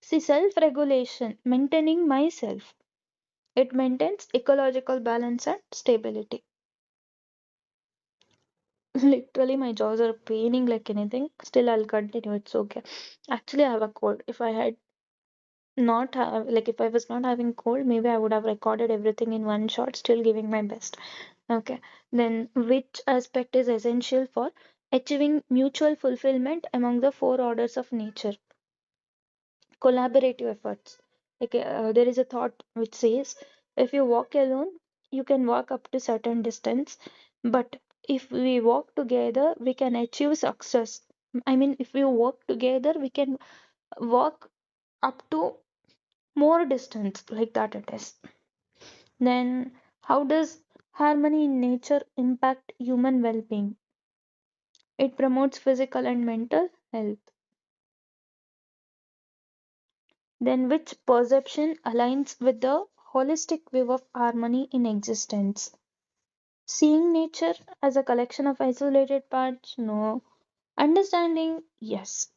See, self-regulation, maintaining myself. It maintains ecological balance and stability. Literally, my jaws are paining like anything. Still, I'll continue. It's okay. Actually, I have a cold. If I had not have, like, if I was not having cold, maybe I would have recorded everything in one shot, still giving my best. Okay. Then, which aspect is essential for achieving mutual fulfillment among the four orders of nature? Collaborative efforts. Like there is a thought which says, if you walk alone, you can walk up to certain distance, but if we walk together, we can achieve success. I mean, if we work together, we can walk up to more distance, like that it is. Then, how does harmony in nature impact human well-being? It promotes physical and mental health. Then, which perception aligns with the holistic view of harmony in existence? Seeing nature as a collection of isolated parts? No. Understanding? Yes.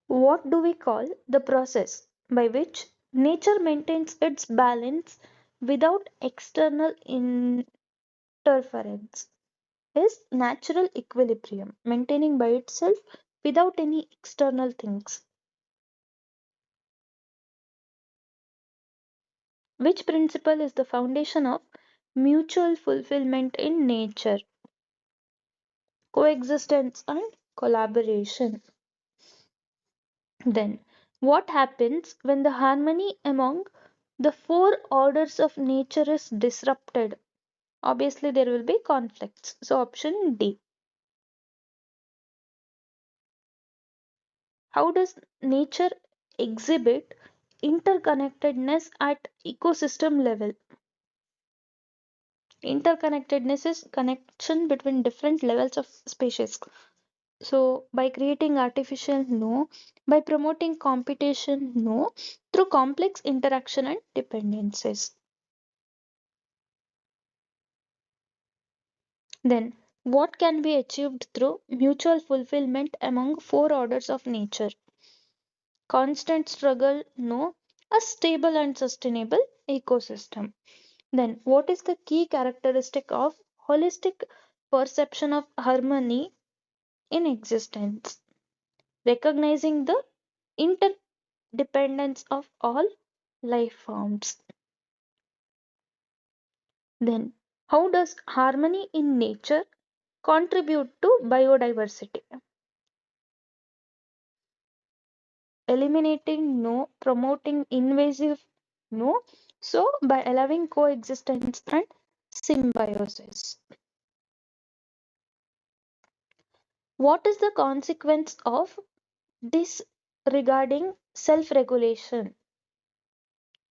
What do we call the process by which nature maintains its balance without external interference? Is natural equilibrium, maintaining by itself without any external things. Which principle is the foundation of mutual fulfillment in nature? Coexistence and collaboration. Then, what happens when the harmony among the four orders of nature is disrupted? Obviously, there will be conflicts. So, option D. How does nature exhibit interconnectedness at ecosystem level? Interconnectedness is connection between different levels of species. So, by creating artificial, no. By promoting competition, no. Through complex interaction and dependencies. Then, what can be achieved through mutual fulfillment among four orders of nature? Constant struggle, no. A stable and sustainable ecosystem. Then, what is the key characteristic of holistic perception of harmony in existence? Recognizing the interdependence of all life forms. Then, how does harmony in nature contribute to biodiversity? Eliminating, no. Promoting invasive, no. So, by allowing coexistence and symbiosis. What is the consequence of dysregulation regarding self-regulation,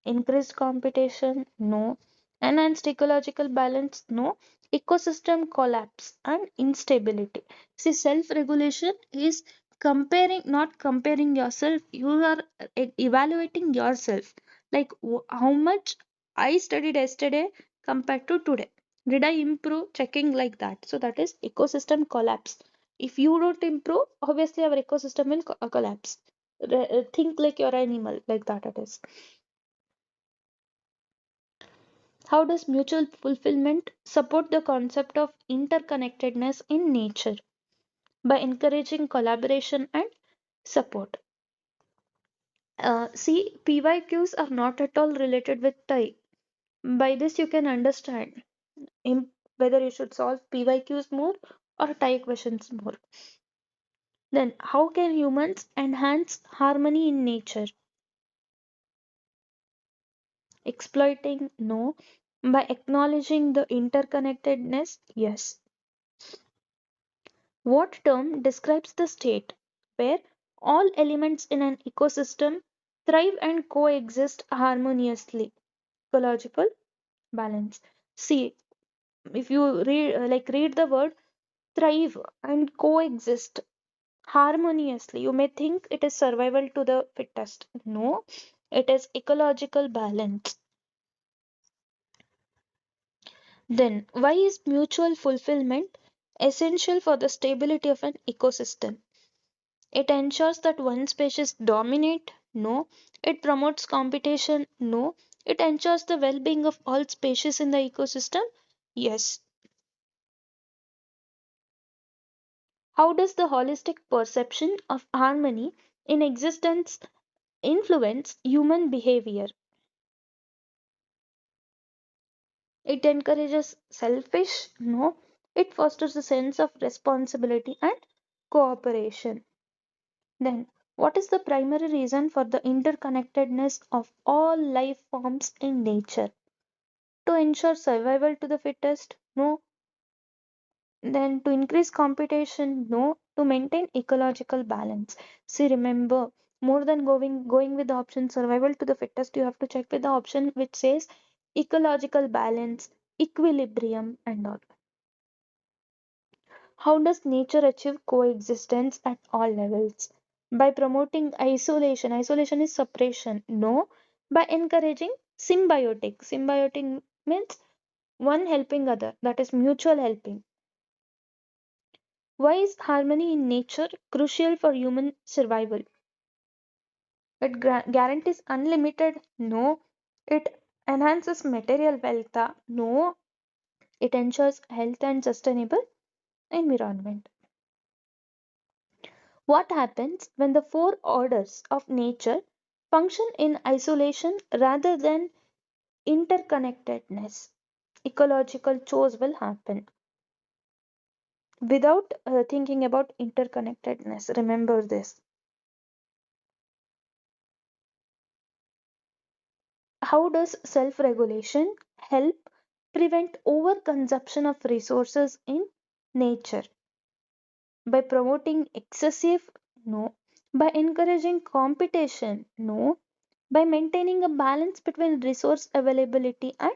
increased competition, no. Enhanced ecological balance, no. Ecosystem collapse and instability. See, self-regulation is comparing, not comparing yourself. You are evaluating yourself. Like how much I studied yesterday compared to today. Did I improve? Checking like that. So that is ecosystem collapse. If you don't improve, obviously our ecosystem will collapse. Think like you're an animal, like that it is. How does mutual fulfillment support the concept of interconnectedness in nature? By encouraging collaboration and support. See, PYQs are not at all related with TIE. By this, you can understand whether you should solve PYQs more or TIE questions more. Then, how can humans enhance harmony in nature? Exploiting? No. By acknowledging the interconnectedness? Yes. What term describes the state where all elements in an ecosystem thrive and coexist harmoniously? Ecological balance. See, if you read the word thrive and coexist harmoniously, you may think it is survival to the fittest. No, it is ecological balance. Then, why is mutual fulfillment essential for the stability of an ecosystem? It ensures that one species dominate? No. It promotes competition? No. It ensures the well-being of all species in the ecosystem? Yes. How does the holistic perception of harmony in existence influence human behavior? It encourages selfish? No. It fosters a sense of responsibility and cooperation. Then, what is the primary reason for the interconnectedness of all life forms in nature? To ensure survival to the fittest? No. Then to increase competition? No. To maintain ecological balance. See, remember, more than going with the option survival to the fittest, you have to check with the option which says ecological balance, equilibrium, and all. How does nature achieve coexistence at all levels? By promoting isolation. Isolation is separation. No. By encouraging symbiotic. Symbiotic means one helping other. That is mutual helping. Why is harmony in nature crucial for human survival? It guarantees unlimited? No. It enhances material wealth? No. It ensures health and sustainable environment. What happens when the four orders of nature function in isolation rather than interconnectedness? Ecological chores will happen without thinking about interconnectedness. Remember this. How does self regulation help prevent overconsumption of resources in nature? By promoting excessive? No. By encouraging competition? No. By maintaining a balance between resource availability and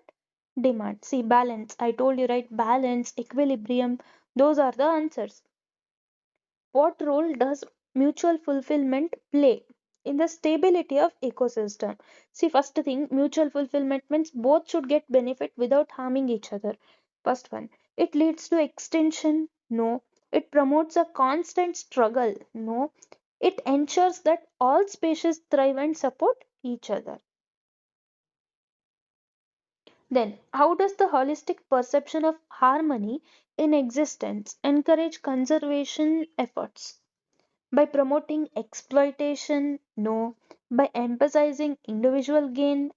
demand. See, balance. I told you, right? Balance, equilibrium, those are the answers. What role does mutual fulfillment play in the stability of ecosystem? See, first thing, mutual fulfillment means both should get benefit without harming each other. First one. It leads to extinction? No. It promotes a constant struggle? No. It ensures that all species thrive and support each other. Then, how does the holistic perception of harmony in existence encourage conservation efforts? By promoting exploitation? No. By emphasizing individual gain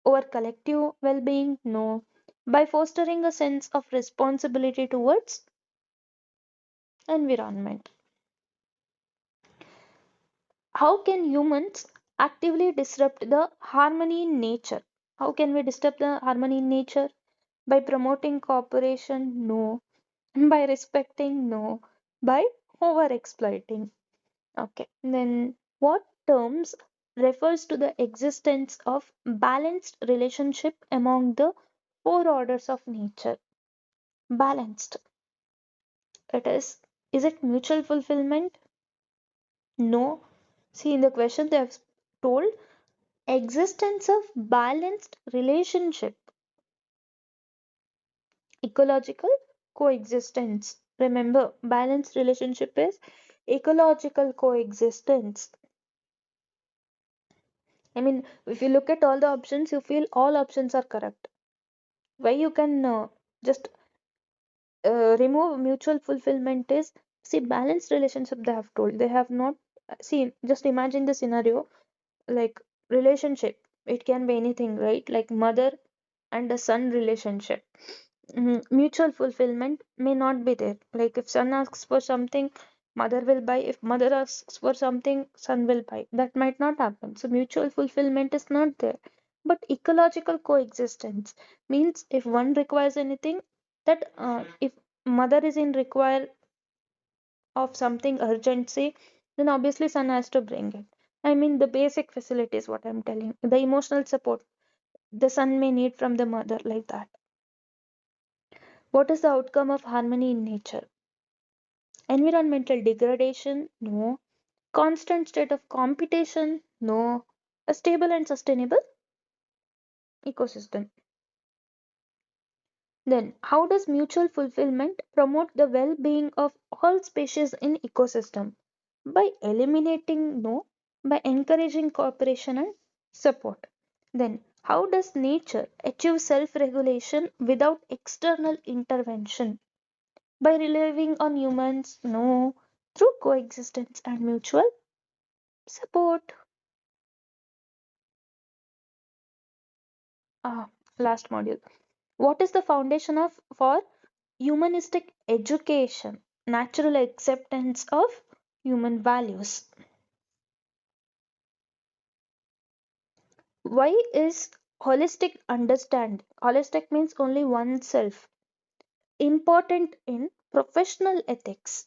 over collective well being? No. By fostering a sense of responsibility towards environment? How can humans actively disrupt the harmony in nature? How can we disrupt the harmony in nature? By promoting cooperation? No. By respecting? No. By over exploiting? Okay. Then What terms refers to the existence of balanced relationship among the four orders of nature? Balanced. It is it mutual fulfillment? No. See, in the question they have told existence of balanced relationship. Ecological coexistence. Remember, balanced relationship is ecological coexistence. I mean, if you look at all the options, you feel all options are correct. Why you can just remove mutual fulfillment is, see, balanced relationship they have told. They have not, see, just imagine the scenario like relationship. It can be anything, right? Like mother and a son relationship. Mutual fulfillment may not be there. Like if son asks for something, mother will buy. If mother asks for something, son will buy. That might not happen. So mutual fulfillment is not there. But ecological coexistence means if one requires anything, that if mother is in require of something urgency, then obviously son has to bring it. I mean the basic facilities, what I'm telling. The emotional support the son may need from the mother, like that. What is the outcome of harmony in nature? Environmental degradation? No. Constant state of competition? No. A stable and sustainable ecosystem. Then, how does mutual fulfillment promote the well-being of all species in ecosystem? By eliminating no, by encouraging cooperation and support. Then, how does nature achieve self-regulation without external intervention? By relying on humans? No. Through coexistence and mutual support. Ah, last module. What is the foundation of for humanistic education? Natural acceptance of human values. Why is holistic understanding? Holistic means only oneself. Important in professional ethics.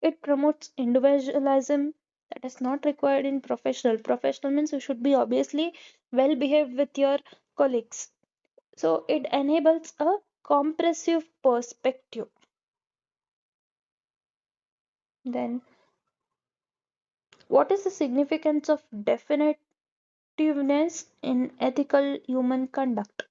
It promotes individualism that is not required in professional. Professional means you should be obviously well behaved with your colleagues. So it enables a comprehensive perspective. Then, what is the significance of definitiveness in ethical human conduct?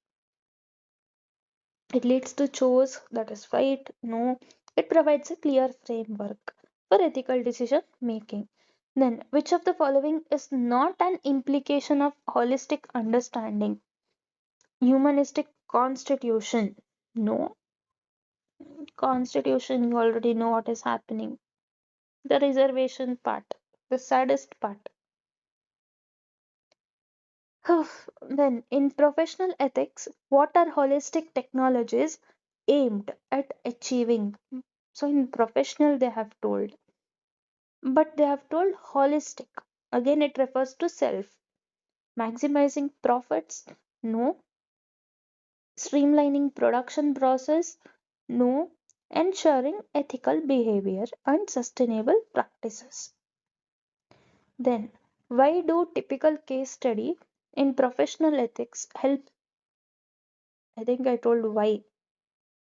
It leads to choice that is right, no. It provides a clear framework for ethical decision making. Then, which of the following is not an implication of holistic understanding? Humanistic constitution. No. Constitution, you already know what is happening. The reservation part, the saddest part. Then, in professional ethics, what are holistic technologies aimed at achieving? So, in professional, they have told, but they have told holistic. Again, it refers to self. Maximizing profits? No. Streamlining production process? No. Ensuring ethical behavior and sustainable practices. Then, why do typical case study in professional ethics help? I think I told why.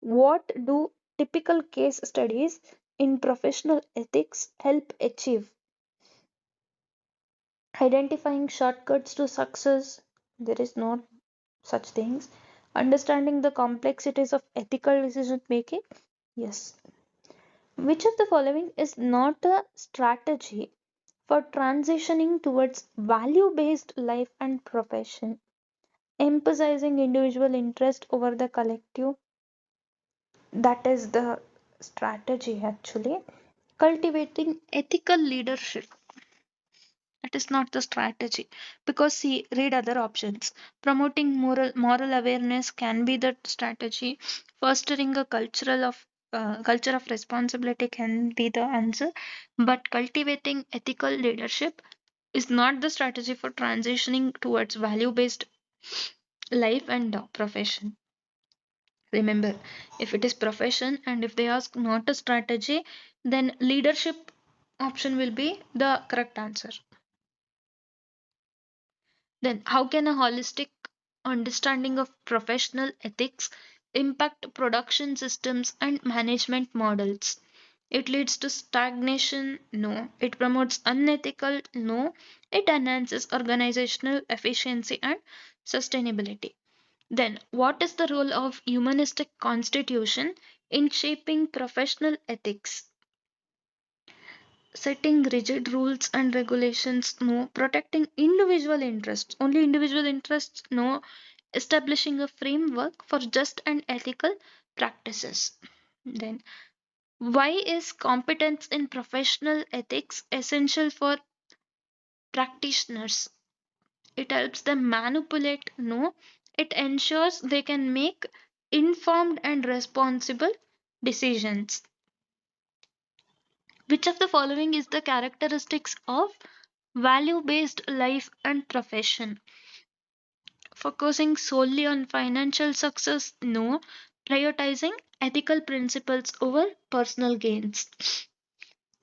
What do typical case studies in professional ethics help achieve? Identifying shortcuts to success. There is no such things. Understanding the complexities of ethical decision making. Yes. Which of the following is not a strategy for transitioning towards value based life and profession? Emphasizing individual interest over the collective. That is the strategy actually. Cultivating ethical leadership. That is not the strategy. Because see, read other options. Promoting moral awareness can be the strategy. Fostering a culture of responsibility can be the answer. But cultivating ethical leadership is not the strategy for transitioning towards value based life and profession. Remember, if it is profession and if they ask not a strategy, then leadership option will be the correct answer. Then, how can a holistic understanding of professional ethics impact production systems and management models? It leads to stagnation? No. It promotes unethical? No. It enhances organizational efficiency and sustainability. Then, what is the role of humanistic constitution in shaping professional ethics? Setting rigid rules and regulations? No. Protecting individual interests? Only individual interests? No. Establishing a framework for just and ethical practices. Then, why is competence in professional ethics essential for practitioners? It helps them manipulate? No. It ensures they can make informed and responsible decisions. Which of the following is the characteristics of value based life and profession? Focusing solely on financial success? No. Prioritizing ethical principles over personal gains.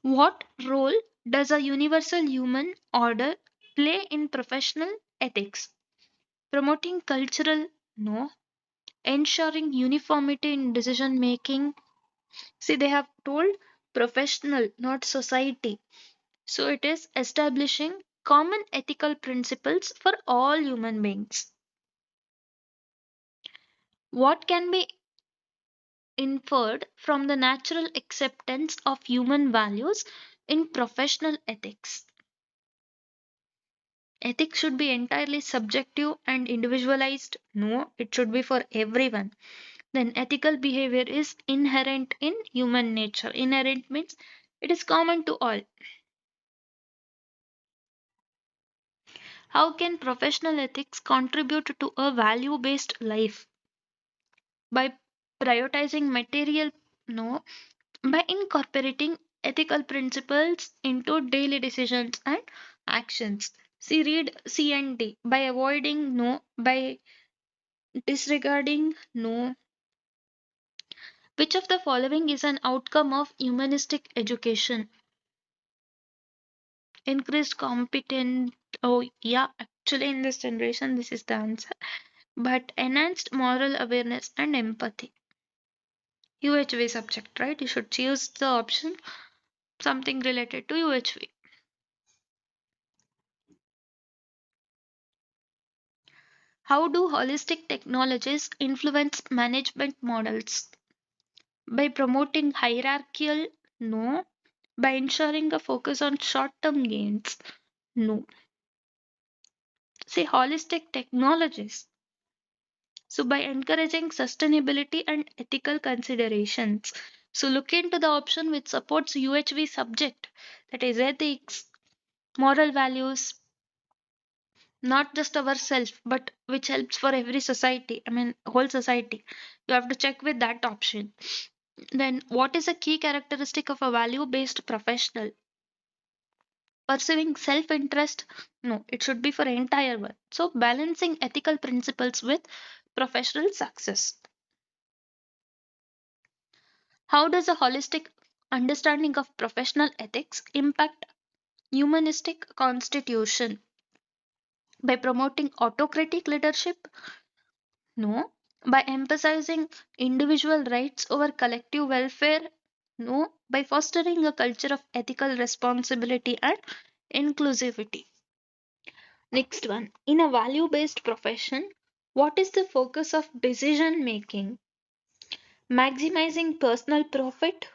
What role does a universal human order play in professional ethics? Promoting cultural? No. Ensuring uniformity in decision making? See, they have told professional, not society. So it is establishing common ethical principles for all human beings. What can be inferred from the natural acceptance of human values in professional ethics? Ethics should be entirely subjective and individualized. No, it should be for everyone. Then ethical behavior is inherent in human nature. Inherent means it is common to all. How can professional ethics contribute to a value based life? By prioritizing material? No. By incorporating ethical principles into daily decisions and actions. See, read C and D. By avoiding? No. By disregarding? No. Which of the following is an outcome of humanistic education? Increased competent? Oh, yeah, actually, in this generation, this is the answer. But enhanced moral awareness and empathy. UHV subject, right? You should choose the option something related to UHV. How do holistic technologies influence management models? By promoting hierarchical? No. By ensuring a focus on short term gains? No. Say holistic technologies. So, by encouraging sustainability and ethical considerations. So, look into the option which supports UHV subject, that is ethics, moral values, not just ourselves, but which helps for every society. I mean, whole society. You have to check with that option. Then, what is a key characteristic of a value based professional? Pursuing self interest? No, it should be for entire one. So, balancing ethical principles with professional success. How does a holistic understanding of professional ethics impact humanistic constitution? By promoting autocratic leadership? No. By emphasizing individual rights over collective welfare? No. By fostering a culture of ethical responsibility and inclusivity. Next one. In a value based profession, what is the focus of decision making? Maximizing personal profit?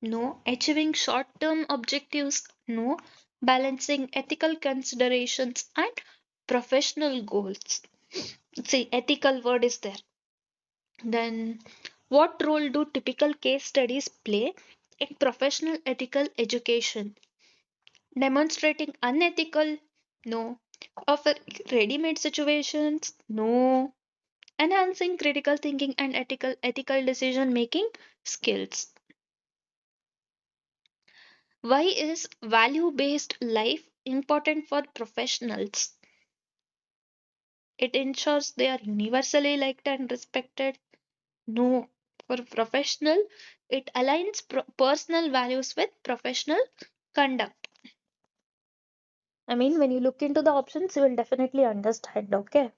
No. Achieving short term objectives? No. Balancing ethical considerations and professional goals. See, ethical word is there. Then, what role do typical case studies play in professional ethical education? Demonstrating unethical? No. Offer ready made situations? No. Enhancing critical thinking and ethical decision making skills. Why is value based life important for professionals? It ensures they are universally liked and respected. No. For professional, it aligns personal values with professional conduct. I mean, when you look into the options, you will definitely understand, okay?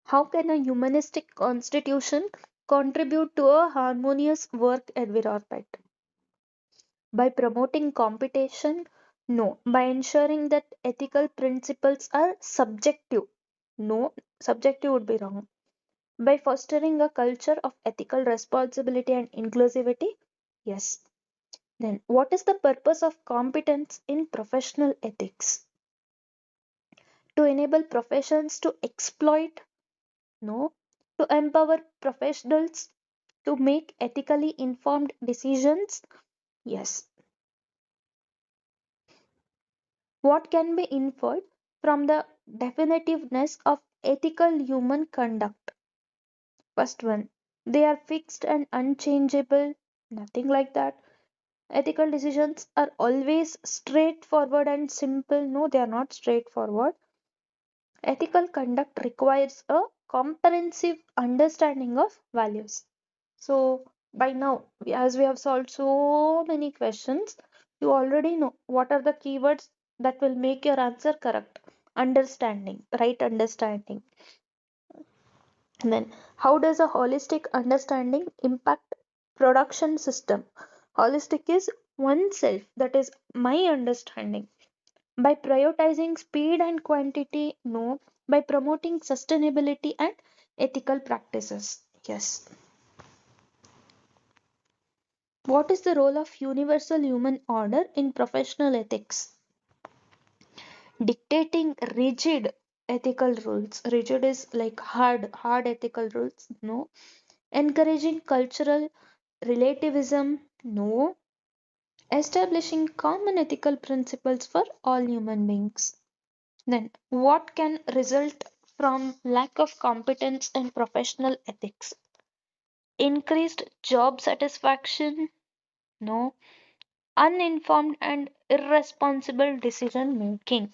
How can a humanistic constitution contribute to a harmonious work environment? By promoting competition? No. By ensuring that ethical principles are subjective? No, subjective would be wrong. By fostering a culture of ethical responsibility and inclusivity? Yes. Then, what is the purpose of competence in professional ethics? To enable professions to exploit? No. To empower professionals to make ethically informed decisions? Yes. What can be inferred from the definitiveness of ethical human conduct? First one, they are fixed and unchangeable. Nothing like that. Ethical decisions are always straightforward and simple. No, they are not straightforward. Ethical conduct requires a comprehensive understanding of values. So, by now, as we have solved so many questions, you already know what are the keywords that will make your answer correct. Understanding, right understanding. And then, how does a holistic understanding impact production system? Holistic is oneself, that is my understanding. By prioritizing speed and quantity? No. By promoting sustainability and ethical practices? Yes. What is the role of universal human order in professional ethics? Dictating rigid ethical rules. Rigid is like hard ethical rules. No. Encouraging cultural relativism? No. Establishing common ethical principles for all human beings? Then, what can result from lack of competence in professional ethics? Increased job satisfaction? No. Uninformed and irresponsible decision making.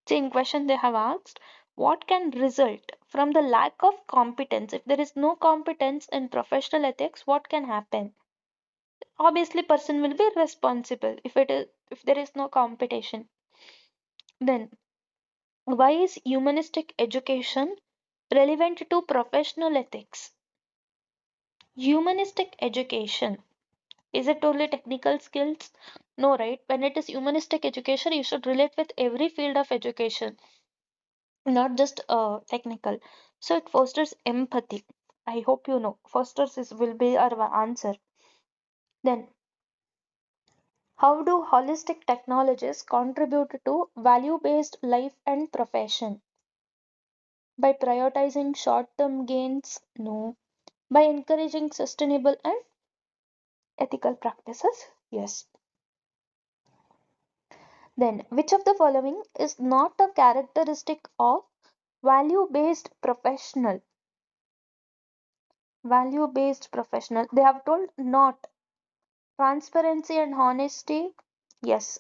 Same question they have asked. What can result from the lack of competence? If there is no competence in professional ethics, what can happen? Obviously, person will be responsible if there is no competition. Then, why is humanistic education relevant to professional ethics? Humanistic education, is it only technical skills? No, right? When it is humanistic education, you should relate with every field of education, not just technical. So it fosters empathy. I hope you know. Fosters is will be our answer. Then, how do holistic technologies contribute to value-based life and profession? By prioritizing short-term gains? No. By encouraging sustainable and ethical practices? Yes. Then, which of the following is not a characteristic of value based professional? Value based professional. They have told not. Transparency and honesty? Yes.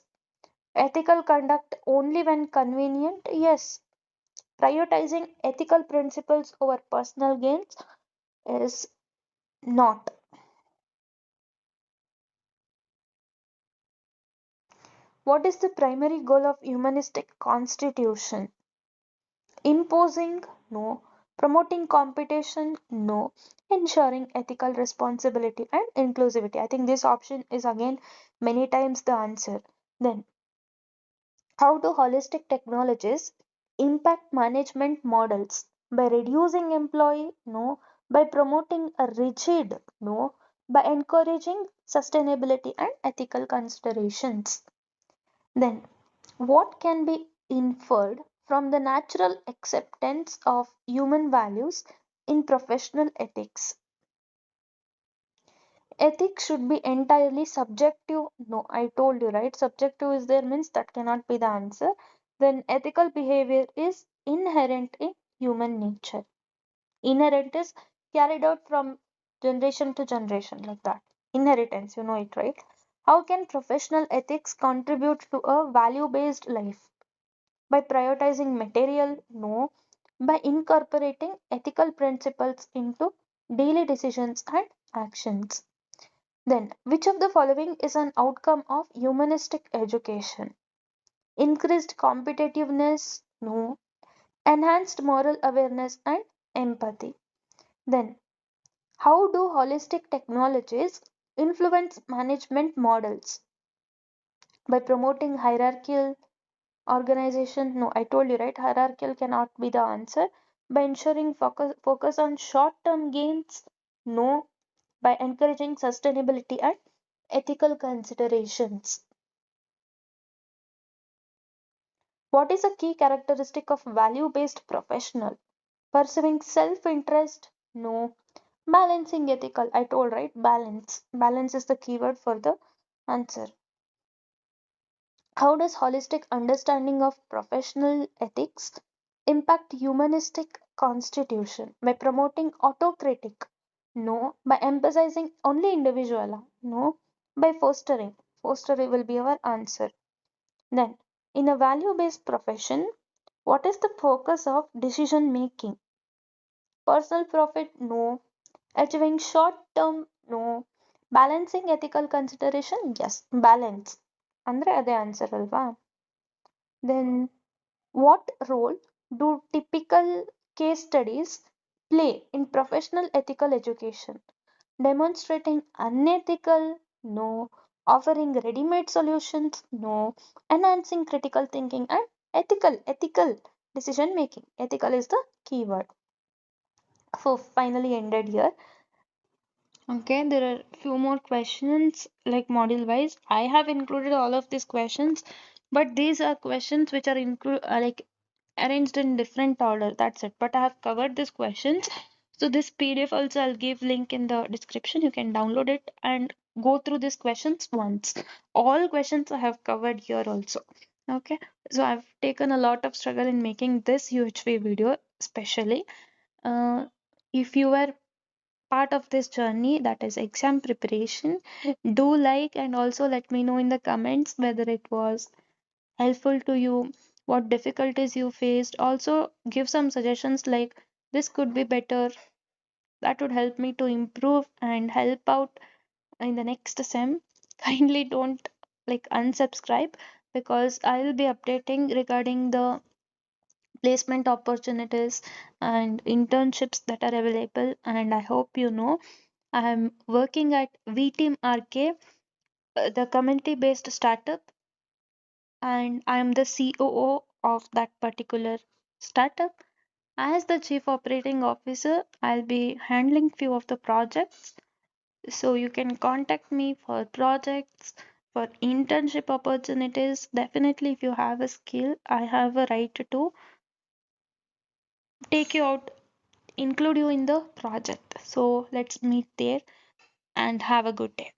Ethical conduct only when convenient? Yes. Prioritizing ethical principles over personal gains is not. What is the primary goal of humanistic constitution? Imposing? No. Promoting competition? No. Ensuring ethical responsibility and inclusivity. I think this option is again many times the answer. Then, how do holistic technologies impact management models? By reducing employee? No. By promoting a rigid? No. By encouraging sustainability and ethical considerations. Then, what can be inferred from the natural acceptance of human values in professional ethics? Ethics should be entirely subjective. No, I told you, right? Subjective is there means that cannot be the answer. Then ethical behavior is inherent in human nature. Inherent is carried out from generation to generation, like that. Inheritance, you know it, right? How can professional ethics contribute to a value based life? By prioritizing material? No. By incorporating ethical principles into daily decisions and actions. Then, which of the following is an outcome of humanistic education? Increased competitiveness? No. Enhanced moral awareness and empathy. Then, how do holistic technologies influence management models? By promoting hierarchical organization? No, I told you, right? Hierarchical cannot be the answer. By ensuring focus on short term gains? No. By encouraging sustainability and ethical considerations. What is a key characteristic of value based professional? Pursuing self interest? No. Balancing ethical? I told, right? Balance. Balance is the keyword for the answer. How does holistic understanding of professional ethics impact humanistic constitution? By promoting autocritic? No. By emphasizing only individual? No. By fostering? Fostering will be our answer. Then, in a value based profession, what is the focus of decision making? Personal profit? No. Achieving short term? No. Balancing ethical consideration? Yes. Balance. ಅಂದ್ರೆ ಅದೇ answer ಅಲ್ವಾ? Then, what role do typical case studies play in professional ethical education? Demonstrating unethical? No. Offering ready made solutions? No. Enhancing critical thinking and ethical decision making. Ethical is the keyword. So, finally ended here. Okay, there are few more questions like module wise. I have included all of these questions, but these are questions which are like arranged in different order. That's it. But I have covered these questions. So this PDF also I'll give link in the description. You can download it and go through these questions once. All questions I have covered here also. Okay. So I've taken a lot of struggle in making this UHV video, especially. If you were part of this journey, that is exam preparation, do like and also let me know in the comments whether it was helpful to you, what difficulties you faced. Also give some suggestions like this could be better. That would help me to improve and help out in the next sem. Kindly don't like unsubscribe because I will be updating regarding the placement opportunities and internships that are available. And I hope you know I am working at VTeam RK, the community based startup, and I am the COO of that particular startup. As the chief operating officer, I'll be handling few of the projects. So you can contact me for projects, for internship opportunities. Definitely, if you have a skill, I have a right to take you out, include you in the project. So let's meet there and have a good day.